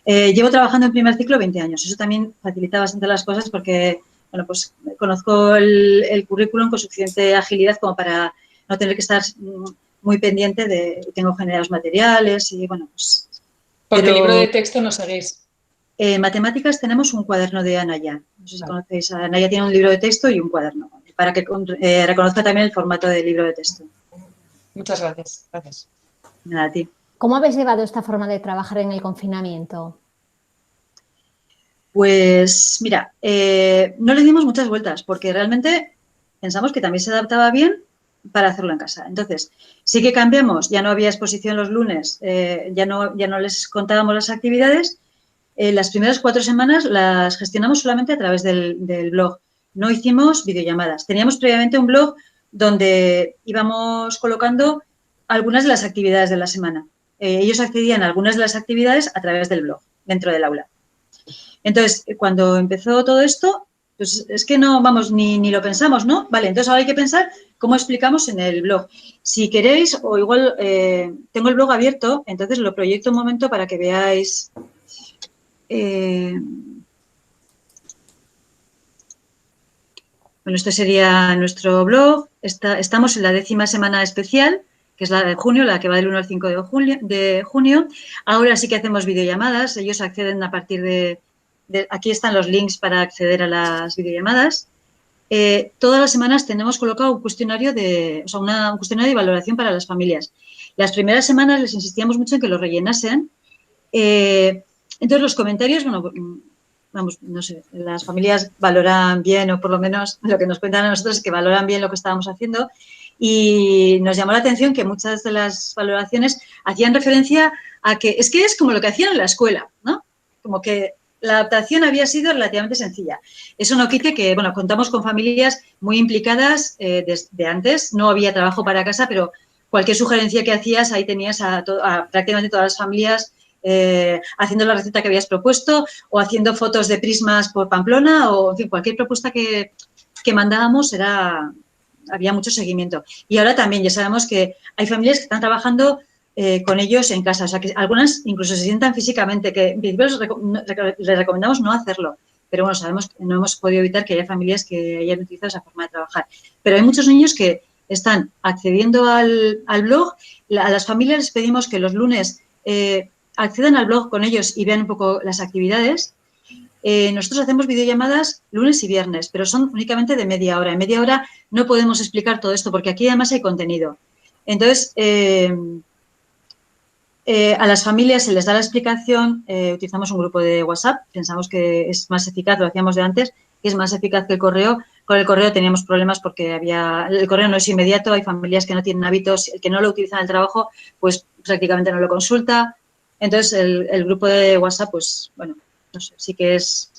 Llevo trabajando en primer ciclo 20 años. Eso también facilita bastante las cosas porque, bueno, pues conozco el currículum con suficiente agilidad como para no tener que estar muy pendiente de... Tengo generados materiales y, bueno, pues... Porque el libro de texto no seguís. En matemáticas tenemos un cuaderno de Anaya. No sé si conocéis. Anaya tiene un libro de texto y un cuaderno, para que reconozca también el formato del libro de texto. Muchas gracias. Gracias. Nada, a ti. ¿Cómo habéis llevado esta forma de trabajar en el confinamiento? Pues mira, no le dimos muchas vueltas porque realmente pensamos que también se adaptaba bien para hacerlo en casa. Entonces, sí que cambiamos, ya no había exposición los lunes, ya no les contábamos las actividades. Las primeras 4 semanas las gestionamos solamente a través del blog. No hicimos videollamadas. Teníamos previamente un blog donde íbamos colocando algunas de las actividades de la semana. Ellos accedían a algunas de las actividades a través del blog, dentro del aula. Entonces, cuando empezó todo esto, pues es que no, vamos, ni lo pensamos, ¿no? Vale, entonces ahora hay que pensar cómo explicamos en el blog. Si queréis, o igual tengo el blog abierto, entonces lo proyecto un momento para que veáis... Bueno, este sería nuestro blog. Estamos en la 10ª semana especial, que es la de junio, la que va del 1 al 5 de junio. Ahora sí que hacemos videollamadas. Ellos acceden a partir de aquí están los links para acceder a las videollamadas. Todas las semanas tenemos colocado un cuestionario un cuestionario de valoración para las familias. Las primeras semanas les insistíamos mucho en que lo rellenasen. Entonces, los comentarios, bueno, vamos, no sé, las familias valoran bien, o por lo menos lo que nos cuentan a nosotros es que valoran bien lo que estábamos haciendo, y nos llamó la atención que muchas de las valoraciones hacían referencia a que es como lo que hacían en la escuela, ¿no? Como que la adaptación había sido relativamente sencilla. Eso no quite que, bueno, contamos con familias muy implicadas desde antes, no había trabajo para casa, pero cualquier sugerencia que hacías, ahí tenías a prácticamente todas las familias haciendo la receta que habías propuesto, o haciendo fotos de prismas por Pamplona, o en fin, cualquier propuesta que mandábamos había mucho seguimiento. Y ahora también ya sabemos que hay familias que están trabajando con ellos en casa, o sea, que algunas incluso se sientan físicamente, que en principio les recomendamos no hacerlo, pero bueno, sabemos que no hemos podido evitar que haya familias que hayan utilizado esa forma de trabajar. Pero hay muchos niños que están accediendo al blog. A las familias les pedimos que los lunes accedan al blog con ellos y vean un poco las actividades. Nosotros hacemos videollamadas lunes y viernes, pero son únicamente de media hora. En media hora no podemos explicar todo esto porque aquí además hay contenido. Entonces, a las familias se les da la explicación, utilizamos un grupo de WhatsApp, pensamos que es más eficaz, lo hacíamos de antes, que es más eficaz que el correo. Con el correo teníamos problemas porque el correo no es inmediato, hay familias que no tienen hábitos, el que no lo utilizan en el trabajo, pues prácticamente no lo consulta. Entonces, el grupo de WhatsApp, pues, bueno, no sé, sí que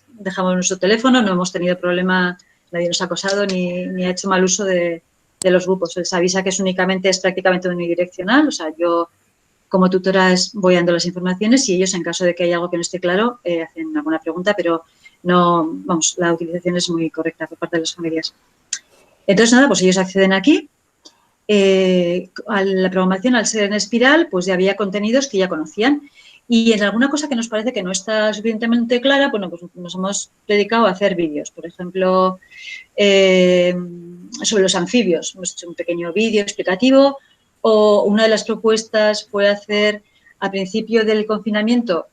dejamos nuestro teléfono, no hemos tenido problema, nadie nos ha acosado ni ha hecho mal uso de los grupos. Se les avisa que es prácticamente unidireccional, o sea, yo como tutora voy dando las informaciones y ellos, en caso de que haya algo que no esté claro, hacen alguna pregunta, pero no, vamos, la utilización es muy correcta por parte de las familias. Entonces, nada, pues ellos acceden aquí. A la programación, al ser en espiral, pues ya había contenidos que ya conocían. Y en alguna cosa que nos parece que no está suficientemente clara, bueno, pues nos hemos dedicado a hacer vídeos. Por ejemplo, sobre los anfibios. Hemos hecho un pequeño vídeo explicativo. O una de las propuestas fue hacer, a principio del confinamiento,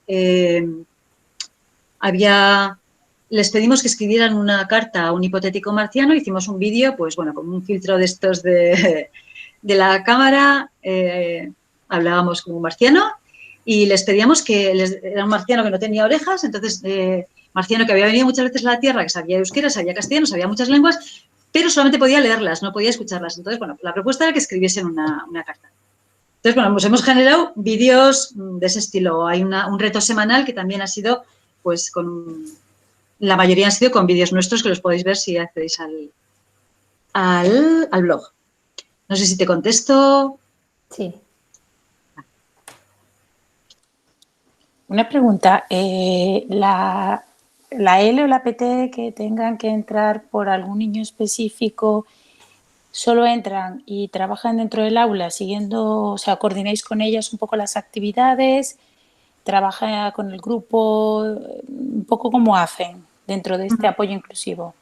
les pedimos que escribieran una carta a un hipotético marciano. Hicimos un vídeo, pues bueno, con un filtro de estos de la cámara, hablábamos como un marciano y les pedíamos era un marciano que no tenía orejas, entonces marciano que había venido muchas veces a la Tierra, que sabía euskera, sabía castellano, sabía muchas lenguas, pero solamente podía leerlas, no podía escucharlas. Entonces, bueno, la propuesta era que escribiesen una carta. Entonces, bueno, pues hemos generado vídeos de ese estilo. Hay un reto semanal que también ha sido, pues, la mayoría han sido con vídeos nuestros que los podéis ver si accedéis al blog. No sé si te contesto. Sí. Una pregunta. ¿La L o la PT que tengan que entrar por algún niño específico solo entran y trabajan dentro del aula siguiendo, o sea, coordináis con ellas un poco las actividades, trabaja con el grupo, un poco cómo hacen dentro de este apoyo inclusivo?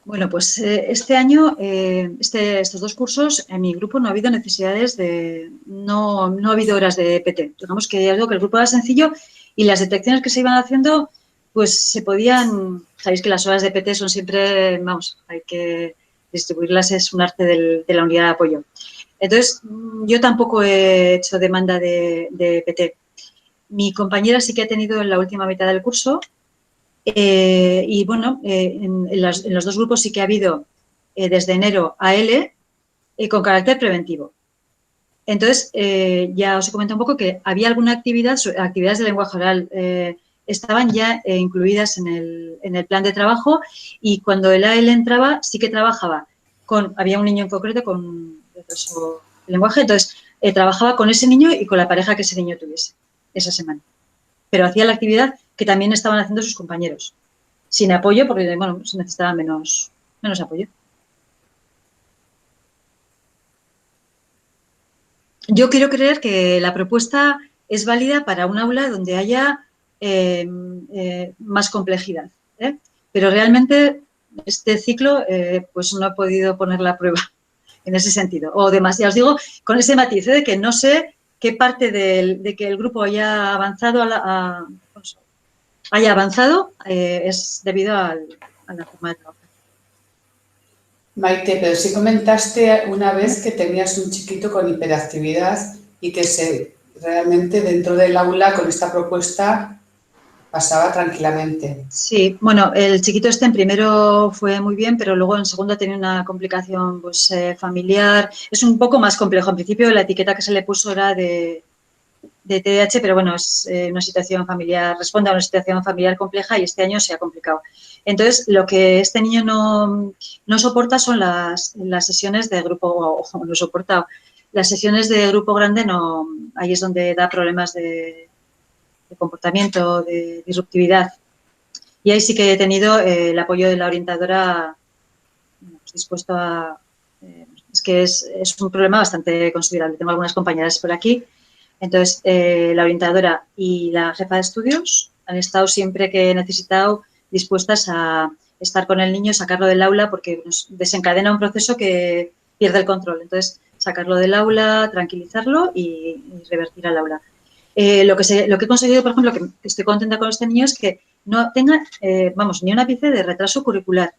Bueno, pues este año, estos dos cursos, en mi grupo no ha habido necesidades no ha habido horas de PT. Digamos que ya digo que el grupo era sencillo y las detecciones que se iban haciendo, pues se podían, sabéis que las horas de PT son siempre, vamos, hay que distribuirlas, es un arte de la unidad de apoyo. Entonces, yo tampoco he hecho demanda de PT. Mi compañera sí que ha tenido en la última mitad del curso. Y bueno, en los dos grupos sí que ha habido desde enero a L con carácter preventivo. Entonces, ya os he comentado un poco que había alguna actividades de lenguaje oral, estaban ya incluidas en el plan de trabajo, y cuando el AL entraba sí que trabajaba había un niño en concreto con retraso de lenguaje, entonces trabajaba con ese niño y con la pareja que ese niño tuviese esa semana. Pero hacía la actividad que también estaban haciendo sus compañeros, sin apoyo, porque bueno, se necesitaba menos apoyo. Yo quiero creer que la propuesta es válida para un aula donde haya más complejidad, pero realmente este ciclo pues no he podido poner la prueba en ese sentido. O demasiado, os digo, con ese matiz de que no sé qué parte de que el grupo haya avanzado haya avanzado es debido a la forma de trabajar. Maite, pero sí comentaste una vez que tenías un chiquito con hiperactividad y que realmente dentro del aula con esta propuesta pasaba tranquilamente. Sí, bueno, el chiquito este en primero fue muy bien, pero luego en segundo tenía una complicación pues, familiar. Es un poco más complejo. En principio la etiqueta que se le puso era de TDAH, pero bueno, es una situación familiar, responde a una situación familiar compleja y este año se ha complicado. Entonces, lo que este niño no soporta son las sesiones de grupo, o no soporta, las sesiones de grupo grande, no, ahí es donde da problemas de comportamiento, de disruptividad. Y ahí sí que he tenido el apoyo de la orientadora pues, dispuesto a... es que es un problema bastante considerable. Tengo algunas compañeras por aquí. Entonces, la orientadora y la jefa de estudios han estado siempre que he necesitado dispuestas a estar con el niño, sacarlo del aula, porque nos desencadena un proceso que pierde el control. Entonces, sacarlo del aula, tranquilizarlo y revertir al aula. Lo que he conseguido, por ejemplo, que estoy contenta con este niño, es que no tenga, ni un ápice de retraso curricular.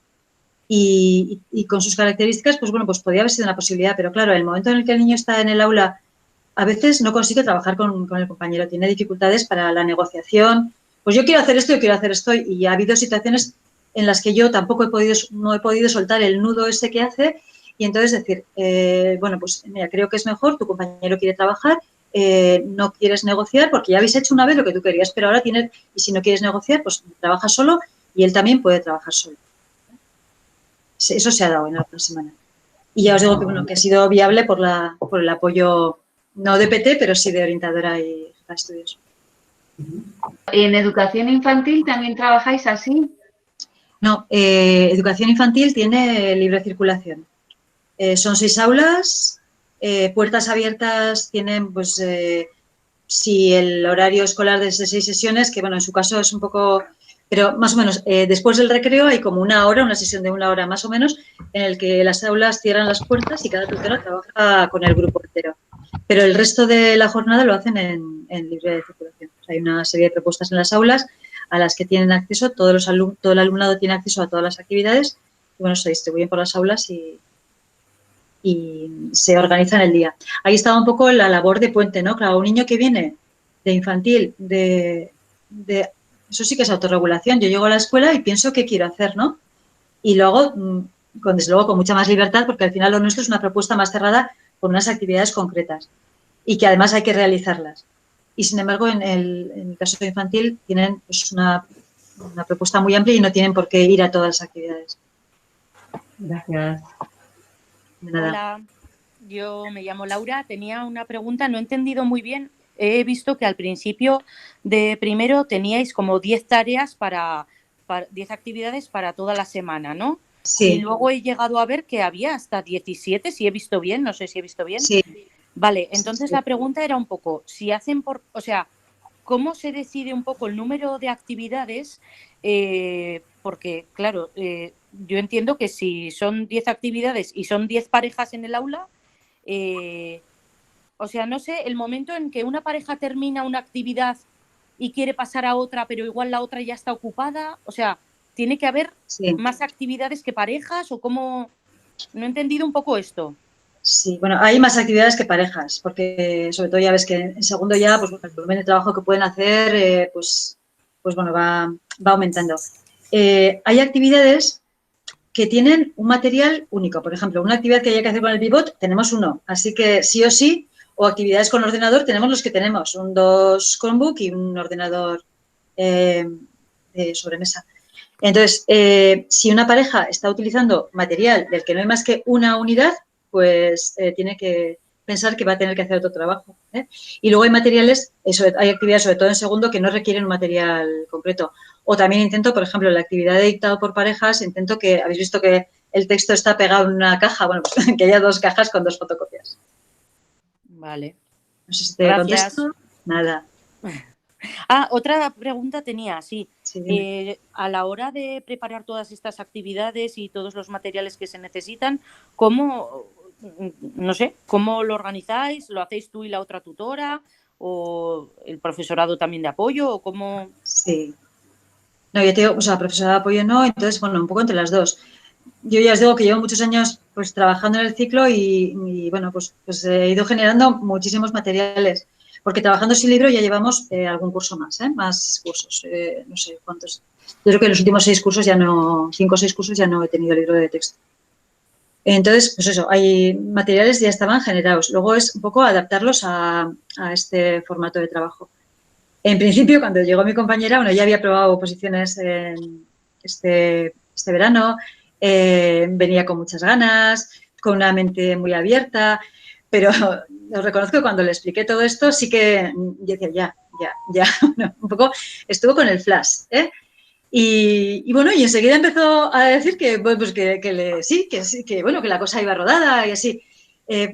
Y con sus características, pues bueno, pues podría haber sido una posibilidad, pero claro, el momento en el que el niño está en el aula, a veces no consigue trabajar con el compañero, tiene dificultades para la negociación. Pues yo quiero hacer esto, yo quiero hacer esto, y ha habido situaciones en las que yo tampoco no he podido soltar el nudo ese que hace, y entonces decir, bueno, pues mira, creo que es mejor, tu compañero quiere trabajar, no quieres negociar porque ya habéis hecho una vez lo que tú querías, pero ahora tienes, y si no quieres negociar, pues trabaja solo y él también puede trabajar solo. Eso se ha dado en la última semana. Y ya os digo que, bueno, que ha sido viable por el apoyo, no de PT, pero sí de orientadora y jefa de estudios. ¿En educación infantil también trabajáis así? No, educación infantil tiene libre circulación. Son 6 aulas, puertas abiertas tienen, pues, si el horario escolar es de 6 sesiones, que bueno, en su caso es un poco, pero más o menos, después del recreo hay como una sesión de 1 hora más o menos, en el que las aulas cierran las puertas y cada tutora trabaja con el grupo entero. Pero el resto de la jornada lo hacen en libre circulación. O sea, hay una serie de propuestas en las aulas a las que tienen acceso, todo el alumnado tiene acceso a todas las actividades, y bueno, se distribuyen por las aulas y se organiza en el día. Ahí estaba un poco la labor de puente, ¿no? Claro, un niño que viene de infantil, eso sí que es autorregulación. Yo llego a la escuela y pienso qué quiero hacer, ¿no? Y lo hago, desde luego, con mucha más libertad, porque al final lo nuestro es una propuesta más cerrada con unas actividades concretas y que además hay que realizarlas. Y, sin embargo, en el caso de infantil tienen pues, una propuesta muy amplia y no tienen por qué ir a todas las actividades. Gracias. Hola, yo me llamo Laura. Tenía una pregunta, no he entendido muy bien. He visto que al principio de primero teníais como 10 tareas para 10 actividades para toda la semana, ¿no? Sí. Y luego he llegado a ver que había hasta 17, si he visto bien, no sé si he visto bien. Sí. Vale, entonces Sí. La pregunta era un poco, si hacen o sea, ¿cómo se decide un poco el número de actividades? Porque, claro, yo entiendo que si son 10 actividades y son 10 parejas en el aula, o sea, no sé, el momento en que una pareja termina una actividad y quiere pasar a otra, pero igual la otra ya está ocupada, o sea, ¿tiene que haber más actividades que parejas o cómo? No he entendido un poco esto. Sí, bueno, hay más actividades que parejas, porque sobre todo ya ves que en segundo ya, pues el volumen de trabajo que pueden hacer, pues bueno, va aumentando. Hay actividades que tienen un material único. Por ejemplo, una actividad que haya que hacer con el pivot, tenemos uno. Así que sí o sí, o actividades con ordenador, tenemos los que tenemos. Un 2 Chromebook y un ordenador de sobremesa. Entonces, si una pareja está utilizando material del que no hay más que una unidad, pues tiene que pensar que va a tener que hacer otro trabajo. Y luego hay materiales, hay actividades, sobre todo en segundo, que no requieren un material concreto. O también intento, por ejemplo, la actividad de dictado por parejas, intento que, habéis visto que el texto está pegado en una caja, bueno, pues que haya 2 cajas con 2 fotocopias. Vale. No sé si te contesto. Nada. Otra pregunta tenía, sí. A la hora de preparar todas estas actividades y todos los materiales que se necesitan, ¿cómo lo organizáis? ¿Lo hacéis tú y la otra tutora? ¿O el profesorado también de apoyo? ¿O cómo? Sí. No, yo te digo, o sea, profesora de apoyo no, entonces, bueno, un poco entre las dos. Yo ya os digo que llevo muchos años pues trabajando en el ciclo y bueno, pues he ido generando muchísimos materiales, porque trabajando sin libro ya llevamos algún curso más, más cursos, no sé cuántos. Yo creo que los últimos 6 cursos ya no, 5 o 6 cursos ya no he tenido libro de texto. Entonces, pues eso, hay materiales ya estaban generados. Luego es un poco adaptarlos a este formato de trabajo. En principio, cuando llegó mi compañera, bueno, ya había probado oposiciones en este verano, venía con muchas ganas, con una mente muy abierta, pero os reconozco que cuando le expliqué todo esto, sí que yo decía, ya, bueno, un poco estuvo con el flash, ¿eh? Y bueno, y enseguida empezó a decir que, pues bueno, que la cosa iba rodada y así.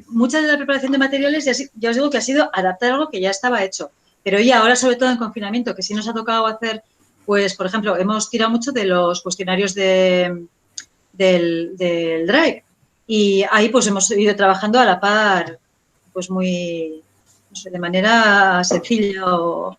Mucha de la preparación de materiales, ya os digo que ha sido adaptar algo que ya estaba hecho. Pero ya ahora, sobre todo en confinamiento, que sí nos ha tocado hacer, pues, por ejemplo, hemos tirado mucho de los cuestionarios del Drive. Y ahí, pues, hemos ido trabajando a la par, pues, muy, no sé, de manera sencilla o...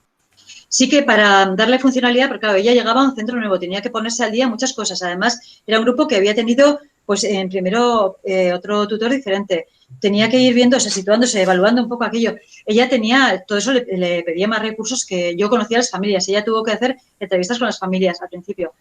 Sí que para darle funcionalidad, porque claro, ella llegaba a un centro nuevo, tenía que ponerse al día muchas cosas. Además, era un grupo que había tenido, pues, en primero otro tutor diferente. Tenía que ir viendo, o sea, situándose, evaluando un poco aquello. Ella tenía, todo eso le pedía más recursos que yo conocía a las familias. Ella tuvo que hacer entrevistas con las familias al principio.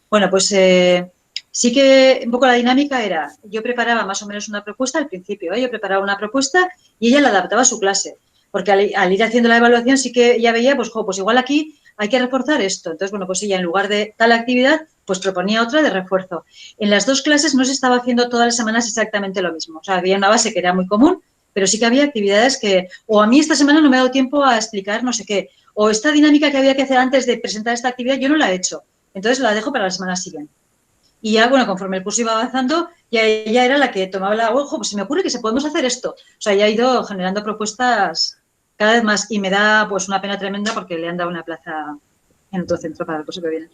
Bueno, pues sí que un poco la dinámica era, yo preparaba más o menos una propuesta al principio, yo preparaba una propuesta y ella la adaptaba a su clase. Porque al ir haciendo la evaluación sí que ya veía, pues, pues igual aquí hay que reforzar esto. Entonces, bueno, pues ella en lugar de tal actividad, pues proponía otra de refuerzo. En las 2 clases no se estaba haciendo todas las semanas exactamente lo mismo. O sea, había una base que era muy común, pero sí que había actividades que, o a mí esta semana no me ha dado tiempo a explicar no sé qué, o esta dinámica que había que hacer antes de presentar esta actividad yo no la he hecho. Entonces la dejo para la semana siguiente. Y ya, bueno, conforme el curso iba avanzando, ya ella era la que tomaba la, ojo, pues se me ocurre que se podemos hacer esto. O sea, ya ha ido generando propuestas cada vez más y me da pues una pena tremenda porque le han dado una plaza en otro centro para el curso que viene.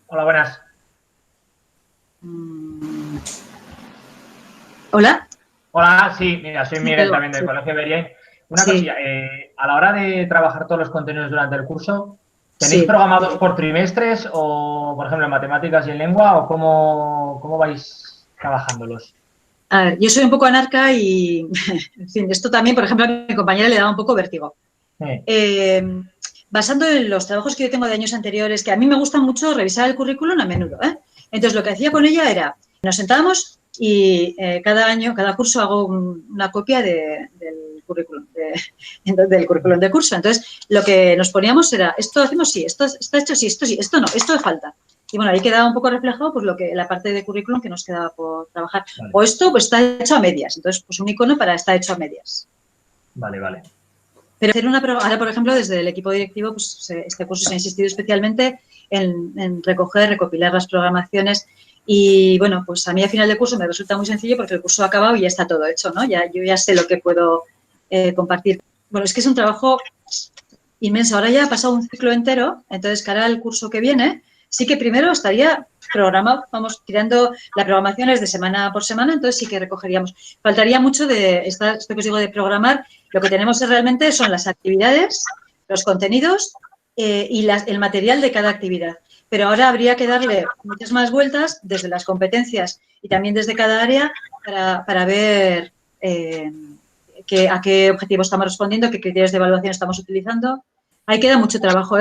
Hola, buenas. ¿Hola? Hola, sí, mira, soy Miguel también del Colegio Beriain. Una cosilla, a la hora de trabajar todos los contenidos durante el curso, ¿tenéis programados por trimestres o, por ejemplo, en matemáticas y en lengua o cómo vais trabajándolos? A ver, yo soy un poco anarca y, en fin, esto también, por ejemplo, a mi compañera le daba un poco vértigo. Basando en los trabajos que yo tengo de años anteriores, que a mí me gusta mucho revisar el currículum a menudo, Entonces, lo que hacía con ella era, nos sentábamos y cada curso hago una copia del currículum, del currículum de curso. Entonces, lo que nos poníamos era, esto hacemos sí, esto está hecho sí, esto no, esto falta. Y bueno, ahí quedaba un poco reflejado pues la parte de currículum que nos quedaba por trabajar. Vale. O esto pues está hecho a medias. Entonces, pues un icono para está hecho a medias. Vale. Pero hacer ahora, por ejemplo, desde el equipo directivo, pues este curso se ha insistido especialmente en recopilar las programaciones. Y bueno, pues a mí al final del curso me resulta muy sencillo porque el curso ha acabado y ya está todo hecho, ¿no? Yo ya sé lo que puedo compartir. Bueno, es que es un trabajo inmenso. Ahora ya ha pasado un ciclo entero, entonces cara al curso que viene, sí que primero estaría programado, vamos tirando la programación es de semana por semana, entonces sí que recogeríamos. Faltaría mucho de esto que os digo de programar. Lo que tenemos realmente son las actividades, los contenidos y el material de cada actividad. Pero ahora habría que darle muchas más vueltas desde las competencias y también desde cada área para ver a qué objetivos estamos respondiendo, qué criterios de evaluación estamos utilizando. Ahí queda mucho trabajo,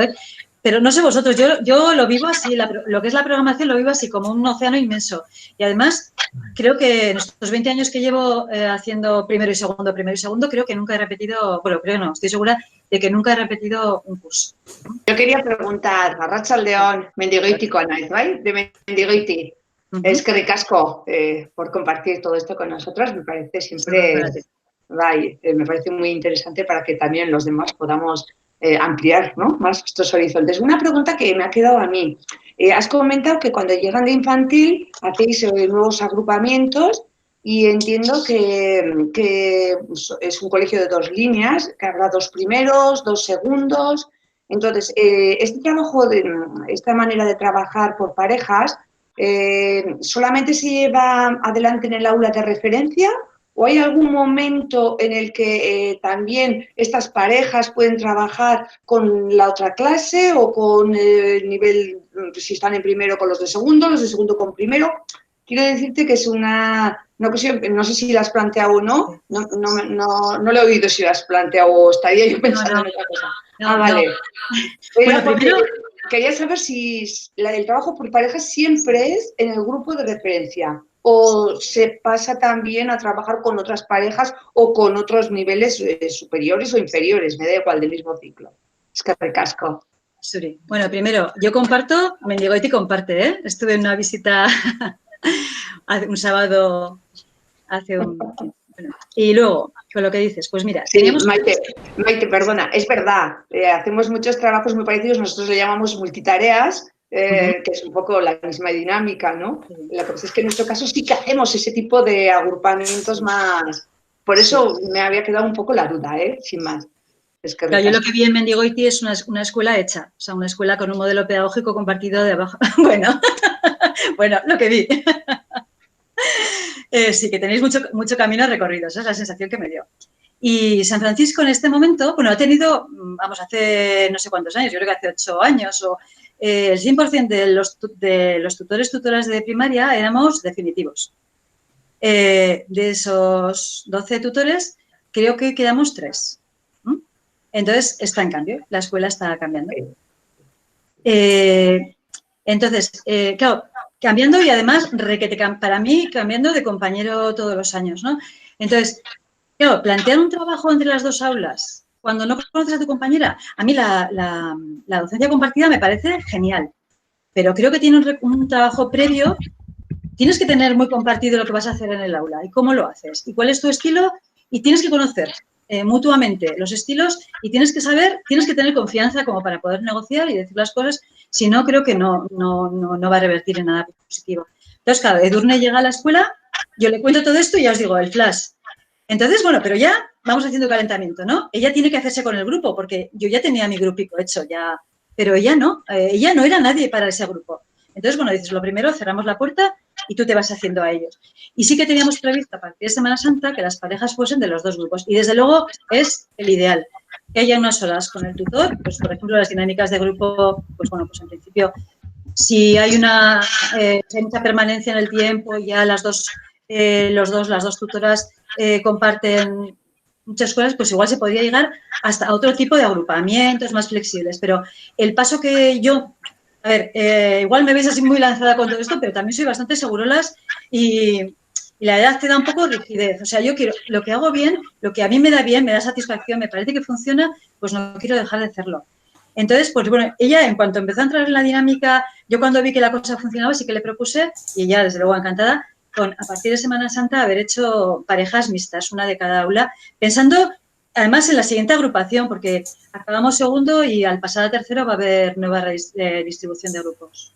Pero no sé vosotros, yo lo vivo así, lo que es la programación lo vivo así, como un océano inmenso. Y además, creo que en estos 20 años que llevo haciendo primero y segundo, creo que nunca he repetido, bueno, creo no, estoy segura de que nunca he repetido un curso. Yo quería preguntar, Arratsaldeon, Mendigoitiko naiz, ¿vale? De Mendigoiti. Es que ricasco por compartir todo esto con nosotros, me parece siempre, me parece muy interesante para que también los demás podamos ampliar, ¿no?, más estos horizontes. Una pregunta que me ha quedado a mí. Has comentado que cuando llegan de infantil hacéis nuevos agrupamientos y entiendo que es un colegio de 2 líneas, que habrá 2 primeros, 2 segundos. Entonces, este trabajo, esta manera de trabajar por parejas, ¿solamente se lleva adelante en el aula de referencia ¿O hay algún momento en el que también estas parejas pueden trabajar con la otra clase o con el nivel, si están en primero con los de segundo con primero? Quiero decirte que es una cuestión, no sé si la has planteado o no, no lo he oído si la has planteado o estaría yo pensando en otra cosa. Vale. Bueno, primero... Quería saber si el trabajo por parejas siempre es en el grupo de referencia o se pasa también a trabajar con otras parejas o con otros niveles superiores o inferiores, me da igual, del mismo ciclo. Es que recasco. Suri. Bueno, primero, yo comparto, Mendigoiti comparte, ¿eh? Estuve en una visita un sábado hace un... Bueno, y luego, con lo que dices, pues mira... Sí, teníamos... Maite, perdona, es verdad, hacemos muchos trabajos muy parecidos, nosotros le llamamos multitareas, que es un poco la misma dinámica, ¿no? La cosa es que en nuestro caso sí que hacemos ese tipo de agrupamientos más... Por eso me había quedado un poco la duda, sin más. Es que claro, yo lo que vi en Mendigoiti es una escuela hecha, o sea, una escuela con un modelo pedagógico compartido de abajo. Bueno, lo que vi. Sí, que tenéis mucho camino recorrido, esa es la sensación que me dio. Y San Francisco en este momento, bueno, ha tenido, vamos, hace no sé cuántos años, yo creo que hace 8 años, o el 100% de los tutoras de primaria éramos definitivos. De esos 12 tutores, creo que quedamos 3. Entonces, está en cambio, la escuela está cambiando. Entonces, claro, cambiando y además, para mí, cambiando de compañero todos los años, ¿no? Entonces, claro, plantear un trabajo entre las dos aulas cuando no conoces a tu compañera, a mí la docencia compartida me parece genial, pero creo que tiene un trabajo previo. Tienes que tener muy compartido lo que vas a hacer en el aula y cómo lo haces y cuál es tu estilo y tienes que conocer mutuamente los estilos y tienes que tener confianza como para poder negociar y decir las cosas, si no, creo que no va a revertir en nada positivo. Entonces, claro, Edurne llega a la escuela, yo le cuento todo esto y ya os digo, el flash. Entonces, bueno, pero ya vamos haciendo calentamiento, ¿no? Ella tiene que hacerse con el grupo porque yo ya tenía mi grupico hecho, ya, pero ella no era nadie para ese grupo. Entonces, bueno, dices, lo primero, cerramos la puerta y tú te vas haciendo a ellos. Y sí que teníamos previsto a partir de Semana Santa que las parejas fuesen de los dos grupos. Y desde luego es el ideal. Que haya unas horas con el tutor, pues por ejemplo las dinámicas de grupo, pues bueno, pues en principio si hay mucha permanencia en el tiempo, ya las dos tutoras comparten muchas cosas, pues igual se podría llegar hasta a otro tipo de agrupamientos más flexibles. Pero el paso que yo... A ver, igual me veis así muy lanzada con todo esto, pero también soy bastante segurolas y la edad te da un poco de rigidez. O sea, yo quiero, lo que hago bien, lo que a mí me da bien, me da satisfacción, me parece que funciona, pues no quiero dejar de hacerlo. Entonces, pues bueno, ella en cuanto empezó a entrar en la dinámica, yo cuando vi que la cosa funcionaba sí que le propuse, y ella desde luego encantada, a partir de Semana Santa haber hecho parejas mixtas, una de cada aula, pensando... Además, en la siguiente agrupación, porque acabamos segundo y al pasar a tercero va a haber nueva distribución de grupos.